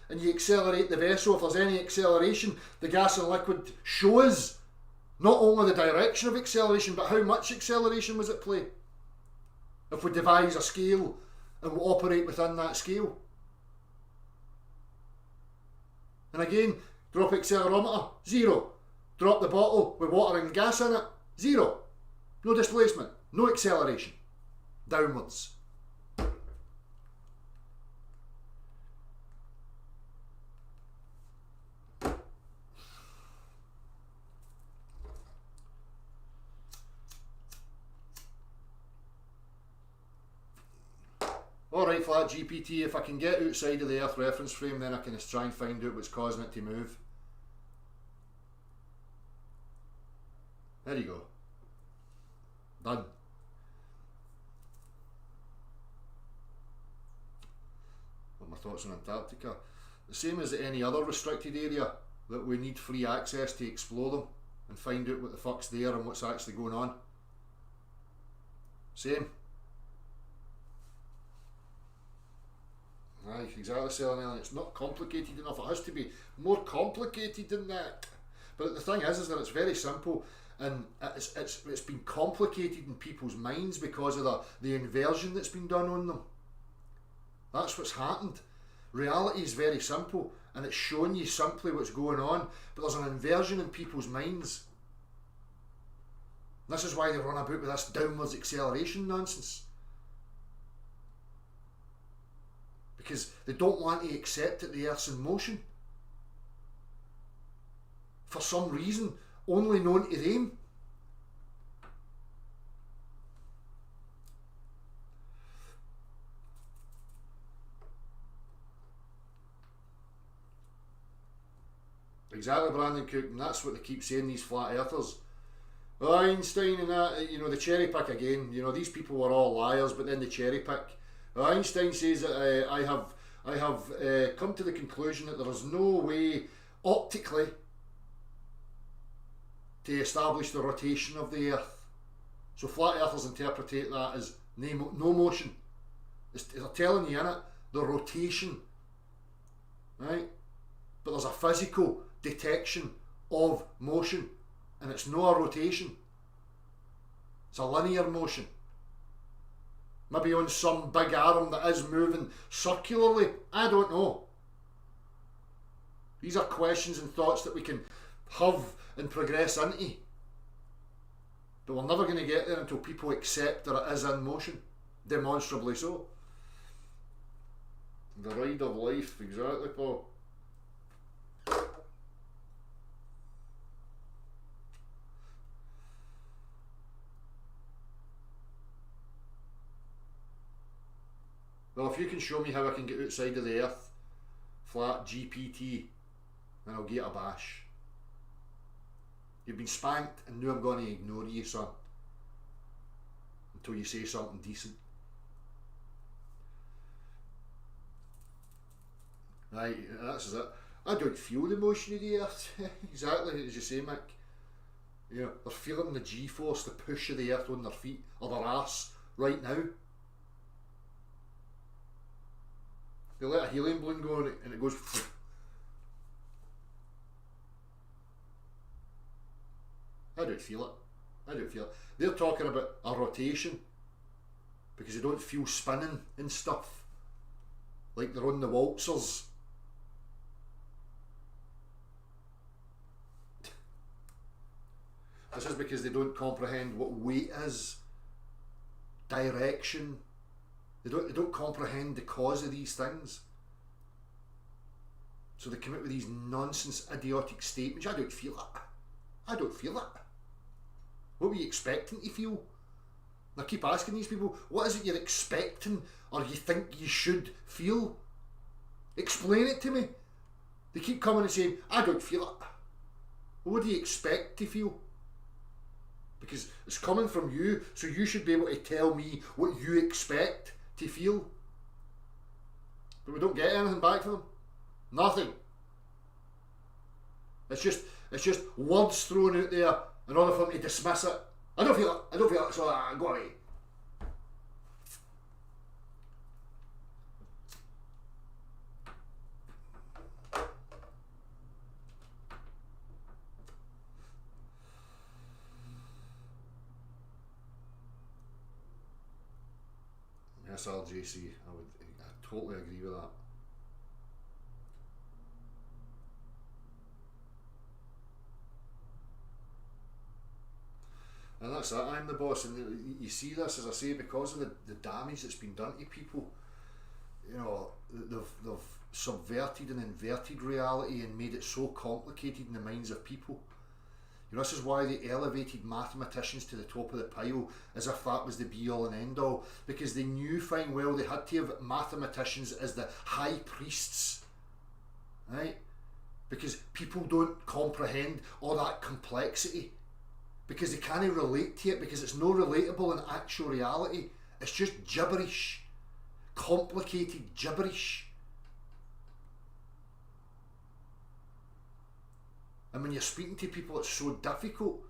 And you accelerate the vessel, if there's any acceleration, the gas and liquid shows not only the direction of acceleration, but how much acceleration was at play. If we devise a scale and we operate within that scale. And again, drop accelerometer, 0. Drop the bottle with water and gas in it, 0. No displacement, no acceleration. Downwards. Alright, flat GPT, if I can get outside of the Earth reference frame, then I can try and find out what's causing it to move. There you go. Done. What are my thoughts on Antarctica? The same as any other restricted area, that we need free access to explore them and find out what the fuck's there and what's actually going on. Same. Aye, exactly, Selena. It's not complicated enough. It has to be more complicated than that. But the thing is that it's very simple, and it's been complicated in people's minds because of the inversion that's been done on them. That's what's happened. Reality is very simple, and it's showing you simply what's going on, but there's an inversion in people's minds. This is why they run about with this downwards acceleration nonsense. Because they don't want to accept that the Earth's in motion. For some reason, only known to them. Exactly, Brandon Cook, and that's what they keep saying, these flat earthers. Einstein and that, you know, the cherry pick again. You know, these people were all liars, but then the cherry pick. Einstein says that I have come to the conclusion that there is no way optically to establish the rotation of the Earth. So flat earthers interpret that as no motion. They're telling you in it the rotation, right? But there's a physical detection of motion, and it's not a rotation. It's a linear motion. Maybe on some big arm that is moving circularly. I don't know. These are questions and thoughts that we can have and progress into. But we're never going to get there until people accept that it is in motion. Demonstrably so. The ride of life, exactly, Paul. Well, if you can show me how I can get outside of the earth, flat GPT, then I'll get a bash. You've been spanked and now I'm going to ignore you, son, until you say something decent. Right, that's it. I don't feel the motion of the earth. Exactly as you say, Mick. You know, they're feeling the G-force, the push of the earth on their feet or their arse right now. They let a helium balloon go and it goes. I don't feel it. I don't feel it. They're talking about a rotation because they don't feel spinning and stuff like they're on the waltzers. This is because they don't comprehend what weight is, direction. They don't comprehend the cause of these things. So they come out with these nonsense, idiotic statements. I don't feel it. I don't feel it. What were you expecting to feel? And I keep asking these people, what is it you're expecting or you think you should feel? Explain it to me. They keep coming and saying, I don't feel it. Well, what do you expect to feel? Because it's coming from you, so you should be able to tell me what you expect to feel. But we don't get anything back from them. Nothing. It's just words thrown out there in order for them to dismiss it. I don't feel it, so go away. Yes, LJC, I totally agree with that. And that's it, I'm the boss, and you see this, as I say, because of the damage that's been done to people. You know, they've subverted and inverted reality and made it so complicated in the minds of people. You know, this is why they elevated mathematicians to the top of the pile as if that was the be-all and end-all, because they knew fine well they had to have mathematicians as the high priests, right? Because people don't comprehend all that complexity, because they can't relate to it, because it's no relatable in actual reality. It's just gibberish, complicated gibberish. And when you're speaking to people, it's so difficult.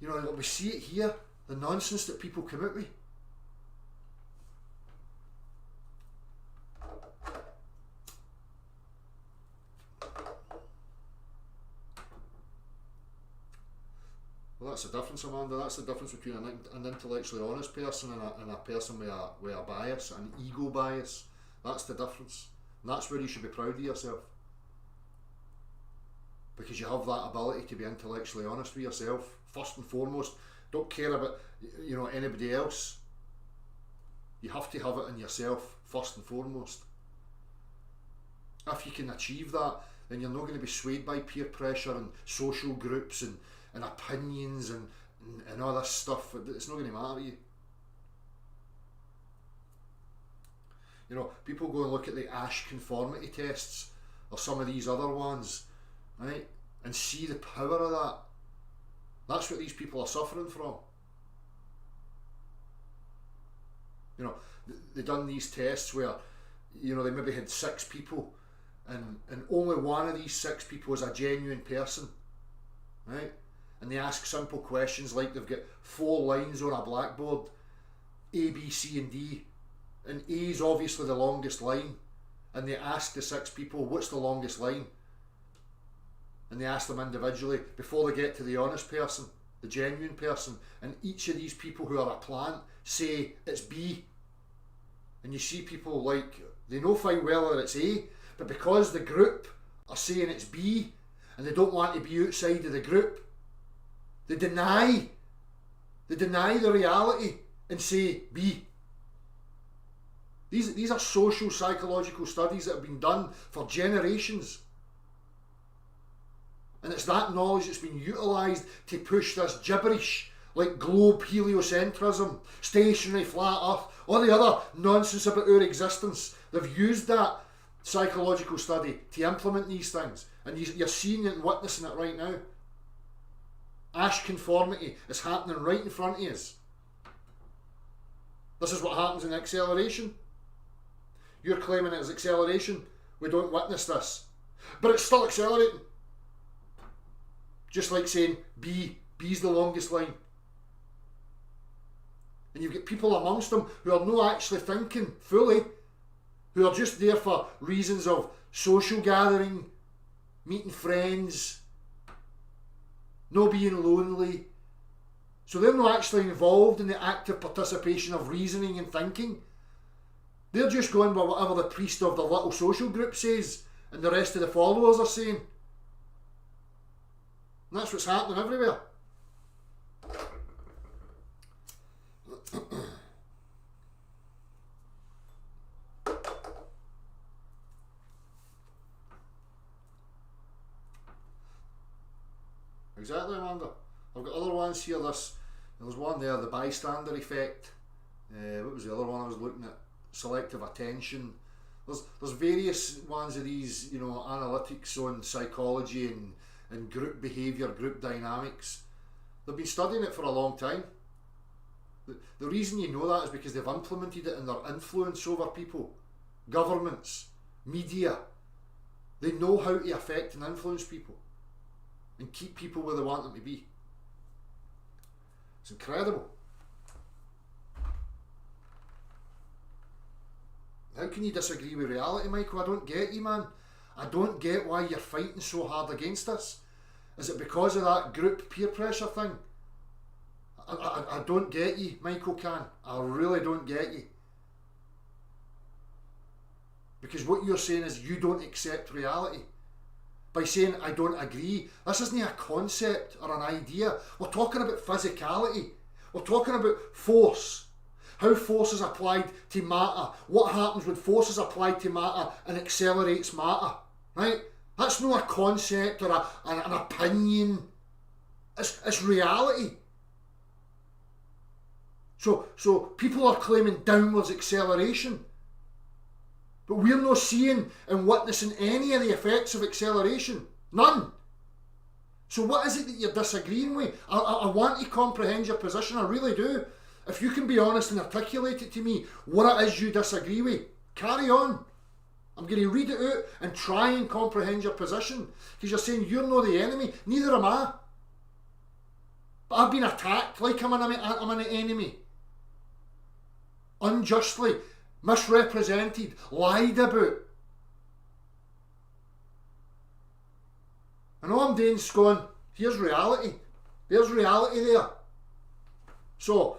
You know, we see it here, the nonsense that people come out with. Well, that's the difference, Amanda. That's the difference between an intellectually honest person and a person with a bias, an ego bias. That's the difference. And that's where you should be proud of yourself. Because you have that ability to be intellectually honest with yourself, first and foremost. Don't care about, you know, anybody else. You have to have it in yourself, first and foremost. If you can achieve that, then you're not going to be swayed by peer pressure and social groups and opinions and all this stuff. It's not going to matter to you. You know, people go and look at the Ash conformity tests or some of these other ones, right, and see the power of that. That's what these people are suffering from. You know, they done these tests where, you know, they maybe had 6 people and only one of these 6 people is a genuine person, right? And they ask simple questions like they've got 4 lines on a blackboard, A, B, C and D, and A is obviously the longest line, and they ask the 6 people, what's the longest line? and they ask them individually before they get to the honest person, the genuine person, and each of these people who are a plant say it's B. And you see people like, they know fine well that it's A, but because the group are saying it's B and they don't want to be outside of the group, they deny the reality and say B. These are social psychological studies that have been done for generations. And it's that knowledge that's been utilised to push this gibberish like globe heliocentrism, stationary flat earth, all the other nonsense about our existence. They've used that psychological study to implement these things. And you're seeing it and witnessing it right now. Ash conformity is happening right in front of us. This is what happens in acceleration. You're claiming it as acceleration. We don't witness this. But it's still accelerating. Just like saying B's the longest line. And you've got people amongst them who are not actually thinking fully, who are just there for reasons of social gathering, meeting friends, not being lonely. So they're not actually involved in the active participation of reasoning and thinking. They're just going by whatever the priest of the little social group says and the rest of the followers are saying. And that's what's happening everywhere. Exactly, Amanda. I've got other ones here. There's one there, the bystander effect. What was the other one I was looking at? Selective attention. There's various ones of these, analytics on psychology and group behaviour, group dynamics. They've been studying it for a long time. The reason you know that is because they've implemented it in their influence over people, governments, media. They know how to affect and influence people and keep people where they want them to be. It's incredible. How can you disagree with reality, Michael? I don't get you, man. I don't get why you're fighting so hard against this. Is it because of that group peer pressure thing? I don't get you, Michael Can. I really don't get you. Because what you're saying is you don't accept reality. By saying I don't agree, this isn't a concept or an idea. We're talking about physicality. We're talking about force. How force is applied to matter. What happens when force is applied to matter and accelerates matter. Right? That's not a concept or an opinion. It's reality. So people are claiming downwards acceleration. But we're not seeing and witnessing any of the effects of acceleration. None. So what is it that you're disagreeing with? I want to comprehend your position, I really do. If you can be honest and articulate it to me, what it is you disagree with, carry on. I'm going to read it out and try and comprehend your position. Because you're saying you're not the enemy, neither am I. But I've been attacked like I'm an enemy. Unjustly, misrepresented, lied about. And all I'm doing is going, here's reality. There's reality there. So,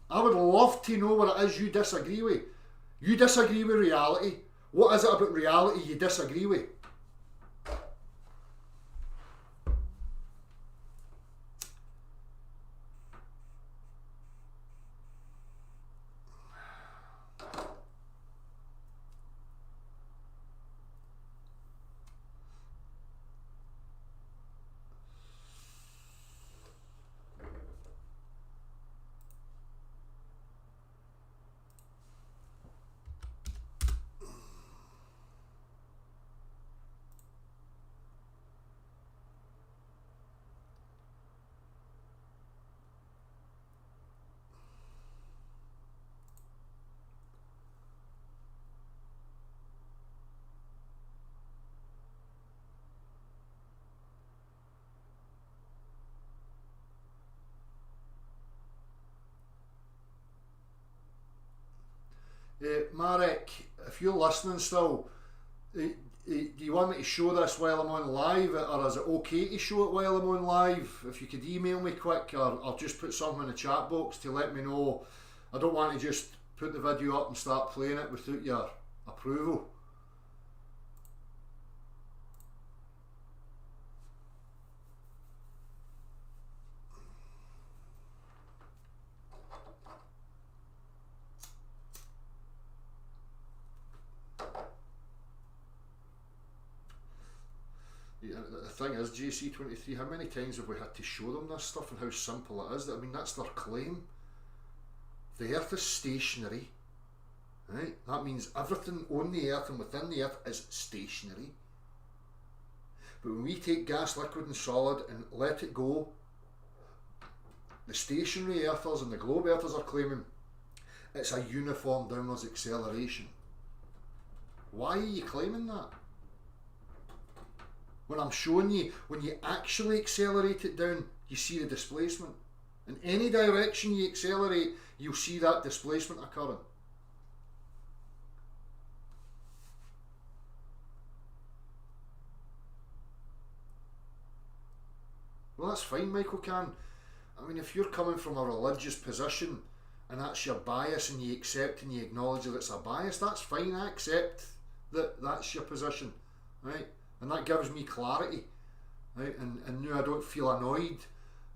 I would love to know what it is you disagree with. You disagree with reality. What is it about reality you disagree with? Marek, if you're listening still, do you want me to show this while I'm on live, or is it okay to show it while I'm on live? If you could email me quick, or I'll just put something in the chat box to let me know. I don't want to just put the video up and start playing it without your approval. Yeah, the thing is, JC23, how many times have we had to show them this stuff and how simple it is? I mean, that's their claim. The Earth is stationary, right? That means everything on the Earth and within the Earth is stationary. But when we take gas, liquid and solid and let it go, the stationary earthers and the globe earthers are claiming it's a uniform downwards acceleration. Why are you claiming that? When I'm showing you, when you actually accelerate it down, you see the displacement. In any direction you accelerate, you'll see that displacement occurring. Well, that's fine, Michael Can. I mean, if you're coming from a religious position and that's your bias and you accept and you acknowledge that it's a bias, that's fine. I accept that that's your position, right? And that gives me clarity, right? And now I don't feel annoyed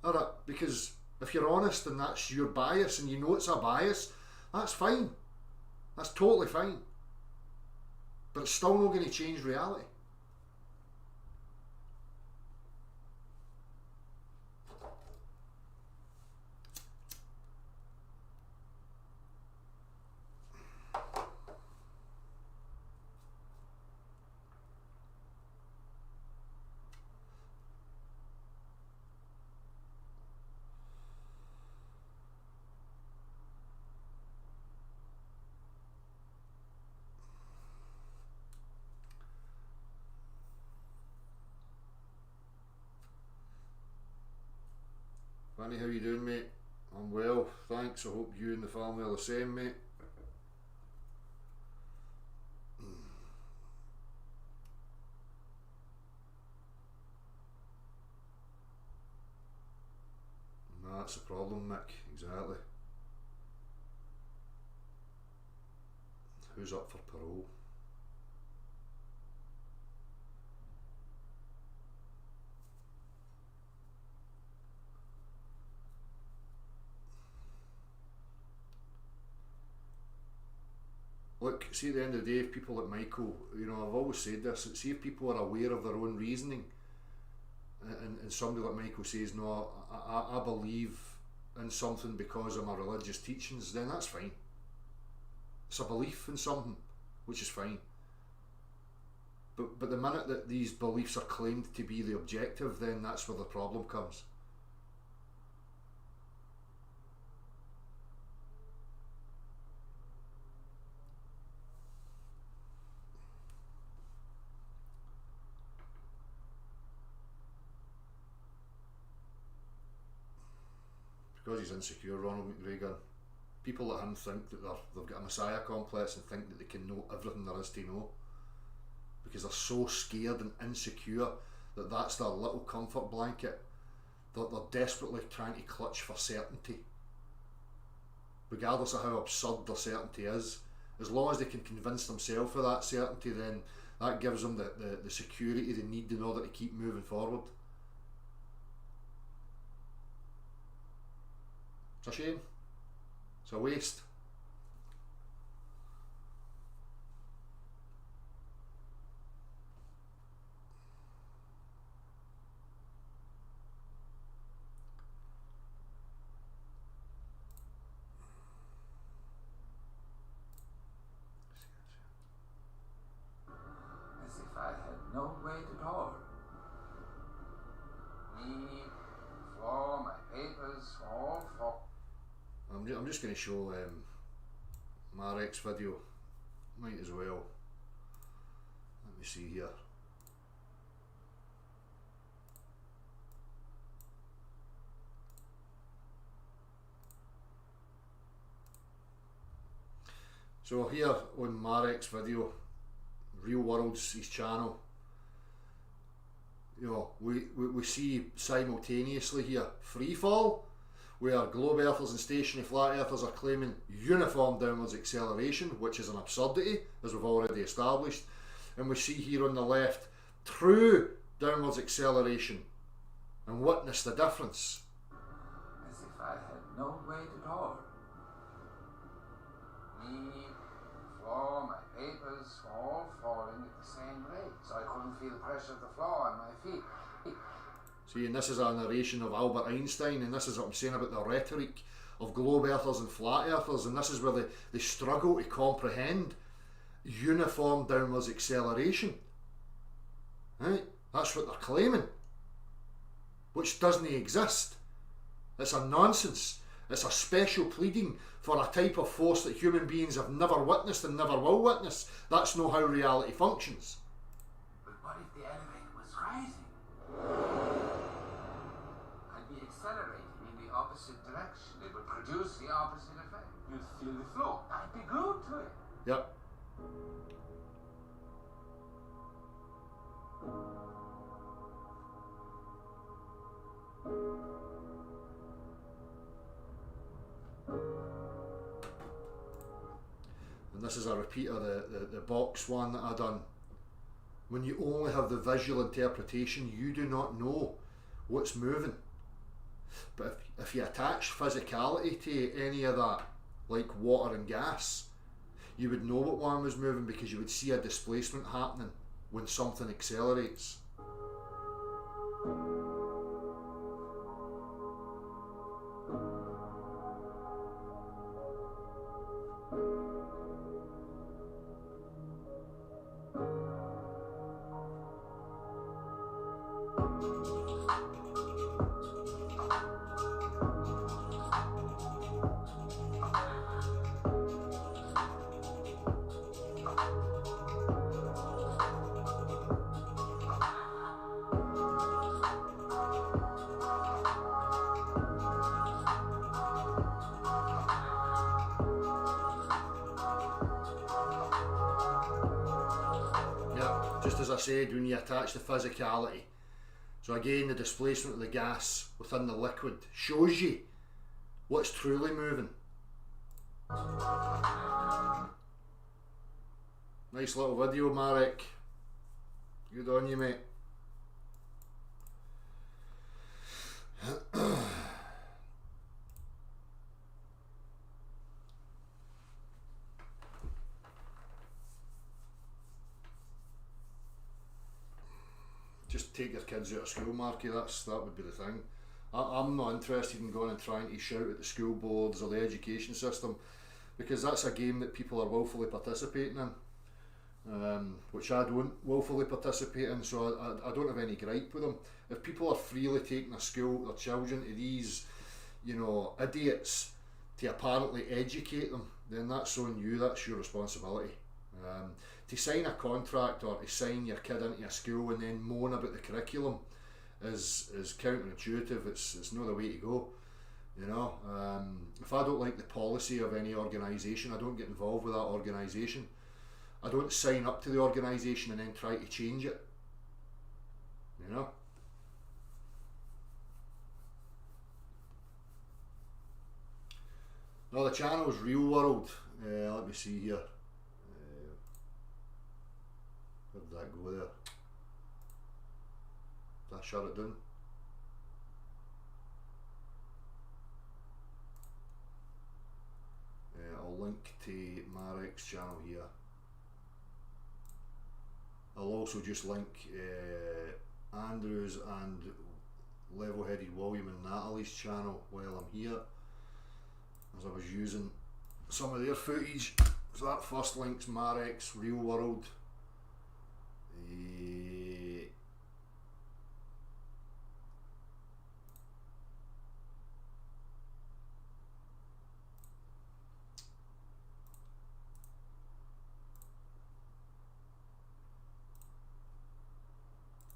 at it, because if you're honest and that's your bias and you know it's a bias, that's fine. That's totally fine. But it's still not going to change reality. Fanny, how you doing, mate? I'm well, thanks. I hope you and the family are the same, mate. Nah, that's the problem, Mick. Exactly. Who's up for parole? Look, see, at the end of the day, if people like Michael, you know, I've always said this, see if people are aware of their own reasoning, and somebody like Michael says, no, I believe in something because of my religious teachings, then that's fine. It's a belief in something, which is fine. But the minute that these beliefs are claimed to be the objective, then that's where the problem comes. Because he's insecure, Ronald McGregor. People like him think that they've got a messiah complex and think that they can know everything there is to know, because they're so scared and insecure that that's their little comfort blanket. They're desperately trying to clutch for certainty, regardless of how absurd their certainty is. As long as they can convince themselves of that certainty, then that gives them the security they need in order to keep moving forward. It's a shame. It's a waste. As if I had no weight at all. Me, for my papers, all for... I'm just going to show Marek's video. Might as well. Let me see here. So here on Marek's video, real world's his channel. You know, we see simultaneously here free fall, where globe earthers and stationary flat earthers are claiming uniform downwards acceleration, which is an absurdity, as we've already established. And we see here on the left true downwards acceleration, and witness the difference. As if I had no weight at all. Me, floor, my papers were all falling at the same rate, so I couldn't feel the pressure of the floor on my feet. See, and this is a narration of Albert Einstein, and this is what I'm saying about the rhetoric of globe earthers and flat earthers, and this is where they struggle to comprehend uniform downwards acceleration. Right? That's what they're claiming, which doesn't exist. It's a nonsense. It's a special pleading for a type of force that human beings have never witnessed and never will witness. That's not how reality functions. But what if the elevator was rising? I'd be accelerating in the opposite direction. It would produce the opposite effect. You'd feel the flow. I'd be glued to it. Yep. And this is a repeat of the box one that I done. When you only have the visual interpretation, you do not know what's moving. But if you attach physicality to any of that, like water and gas, you would know what one was moving, because you would see a displacement happening when something accelerates. Just as I said, when you attach the physicality, so again the displacement of the gas within the liquid shows you what's truly moving. Nice little video, Marek. Good on you, mate. Just take your kids out of school, Marky. That would be the thing. I'm not interested in going and trying to shout at the school boards or the education system, because that's a game that people are willfully participating in, which I don't willfully participate in, so I don't have any gripe with them. If people are freely taking their children to these, you know, idiots to apparently educate them, then that's on you, that's your responsibility. To sign a contract or to sign your kid into a school and then moan about the curriculum is counterintuitive. It's not the way to go. You know, if I don't like the policy of any organisation, I don't get involved with that organisation. I don't sign up to the organisation and then try to change it. You know. Now the channel's Real World. Let me see here. Where did that go there? Did I shut it down? I'll link to Marek's channel here. I'll also just link Andrew's and Level-Headed William and Natalie's channel while I'm here, as I was using some of their footage. So that first link's Marek's Real World.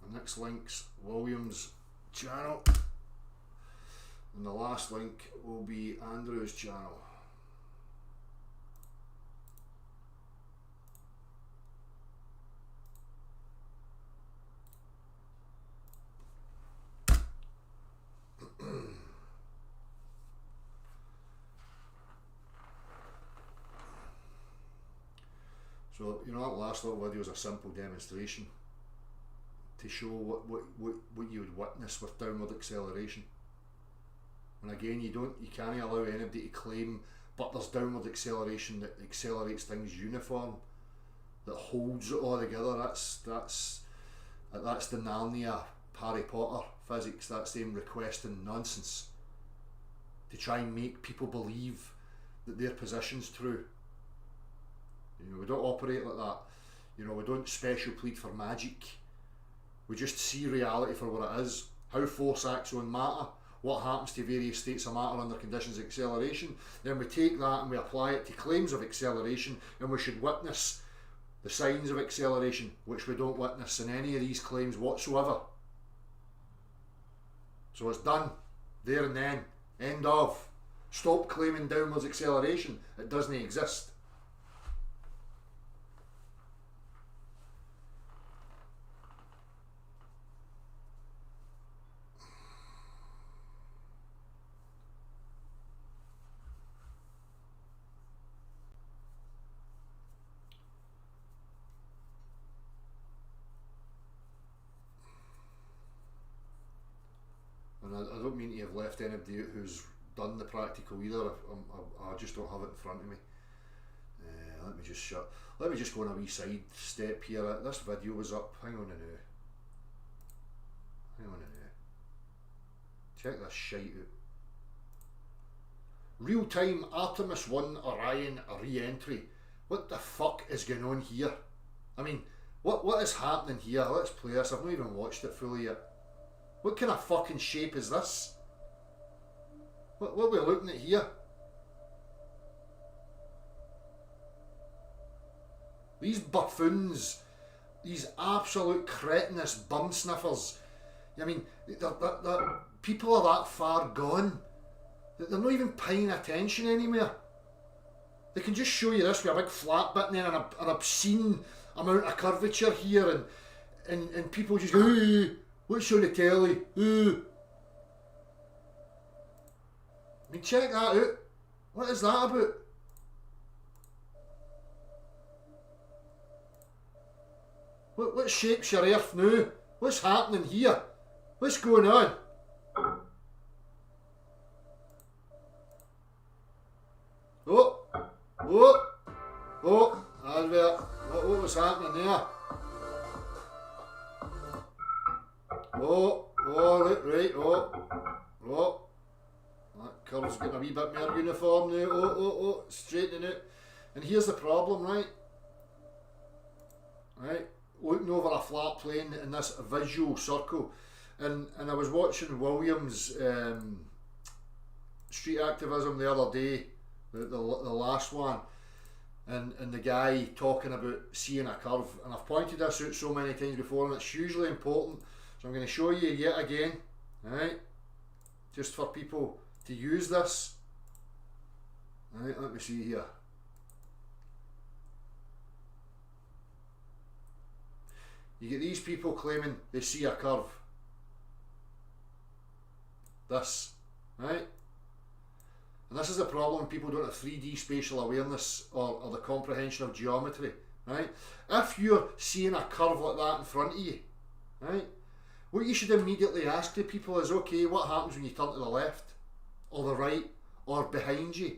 The next link's William's channel, and the last link will be Andrew's channel. So, you know, that last little video is a simple demonstration to show what you would witness with downward acceleration. And again, you can't allow anybody to claim, but there's downward acceleration that accelerates things uniform, that holds it all together. That's the Narnia Harry Potter physics. That's them requesting nonsense to try and make people believe that their position's true. You know, we don't operate like that. You know, we don't special plead for magic. We just see reality for what it is. How force acts on matter. What happens to various states of matter under conditions of acceleration. Then we take that and we apply it to claims of acceleration, and we should witness the signs of acceleration, which we don't witness in any of these claims whatsoever. So it's done. There and then. End of. Stop claiming downwards acceleration. It doesn't exist. And I don't mean to have left anybody out who's done the practical either. I just don't have it in front of me. Let me just go on a wee side step here. This video was up. Hang on a minute. Check this shite out. Real-time Artemis 1 Orion re-entry. What the fuck is going on here? I mean, what is happening here? Let's play this. I've not even watched it fully yet. What kind of fucking shape is this? What are we looking at here? These buffoons, these absolute cretinous bum sniffers. I mean, they're people are that far gone that they're not even paying attention anymore. They can just show you this with a big flat bit and then an obscene amount of curvature here, and people just go, "Ooh, what's on the telly? Ooh." I mean, check that out. What is that about? What shape's your earth now? What's happening here? What's going on? Advert. What was happening there? That curve's getting a wee bit more uniform now. Straightening out. And here's the problem, right? Looking over a flat plane in this visual circle, and I was watching Williams' street activism the other day, the last one, and the guy talking about seeing a curve, and I've pointed this out so many times before, and it's hugely important, so I'm going to show you yet again, right? Just for people to use this. Right, let me see here. You get these people claiming they see a curve. This, right? And this is the problem. People don't have 3D spatial awareness or the comprehension of geometry, right? If you're seeing a curve like that in front of you, right, what you should immediately ask the people is, okay, what happens when you turn to the left or the right or behind you?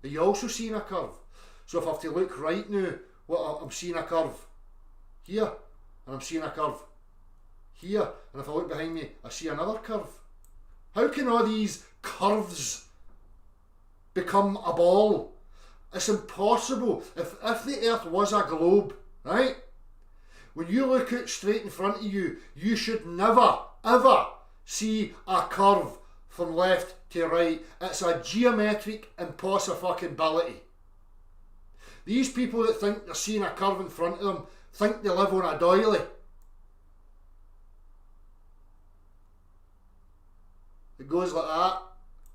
Are you also seeing a curve? So if I have to look right now, I'm seeing a curve here, and I'm seeing a curve here, and if I look behind me, I see another curve. How can all these curves become a ball? It's impossible. If the earth was a globe, right, when you look out straight in front of you, you should never, ever see a curve from left to right. It's a geometric impossibility. These people that think they're seeing a curve in front of them think they live on a doily. It goes like that.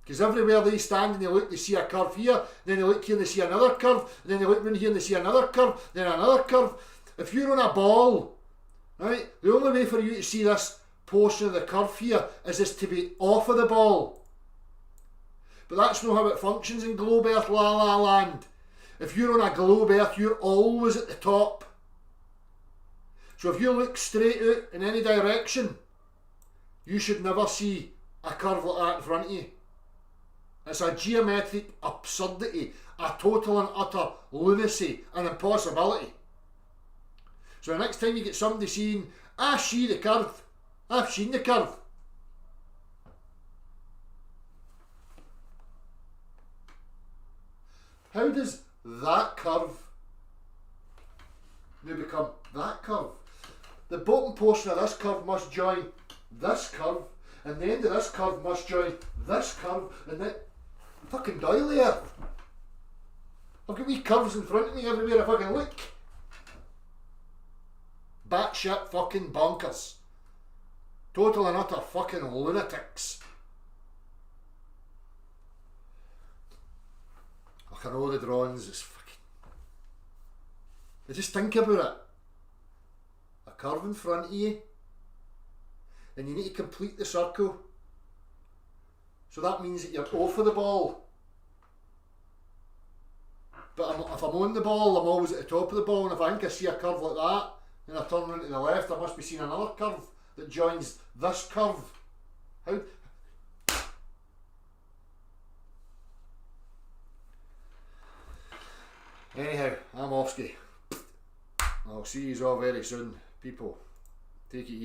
Because everywhere they stand and they look, they see a curve here, then they look here and they see another curve, and then they look round here and they see another curve, then another curve. If you're on a ball, right, the only way for you to see this portion of the curve here is to be off of the ball. But that's not how it functions in globe earth la la land. If you're on a globe earth, you're always at the top. So if you look straight out in any direction, you should never see a curve like that in front of you. It's a geometric absurdity, a total and utter lunacy and impossibility. So the next time you get somebody saying, I see the curve, I've seen the curve. How does that curve now become that curve? The bottom portion of this curve must join this curve, and the end of this curve must join this curve, and then fucking doily earth. I've got wee curves in front of me everywhere I fucking look. Batshit fucking bonkers. Total and utter fucking lunatics. I know the drawings is fucking... Just think about it. A curve in front of you, and you need to complete the circle. So that means that you're off of the ball. But if I'm on the ball, I'm always at the top of the ball, and if I think I see a curve like that, and I turn around to the left, I must be seeing another curve that joins this curve. How? Anyhow, I'm Offski. I'll see you all very soon, people. Take it easy.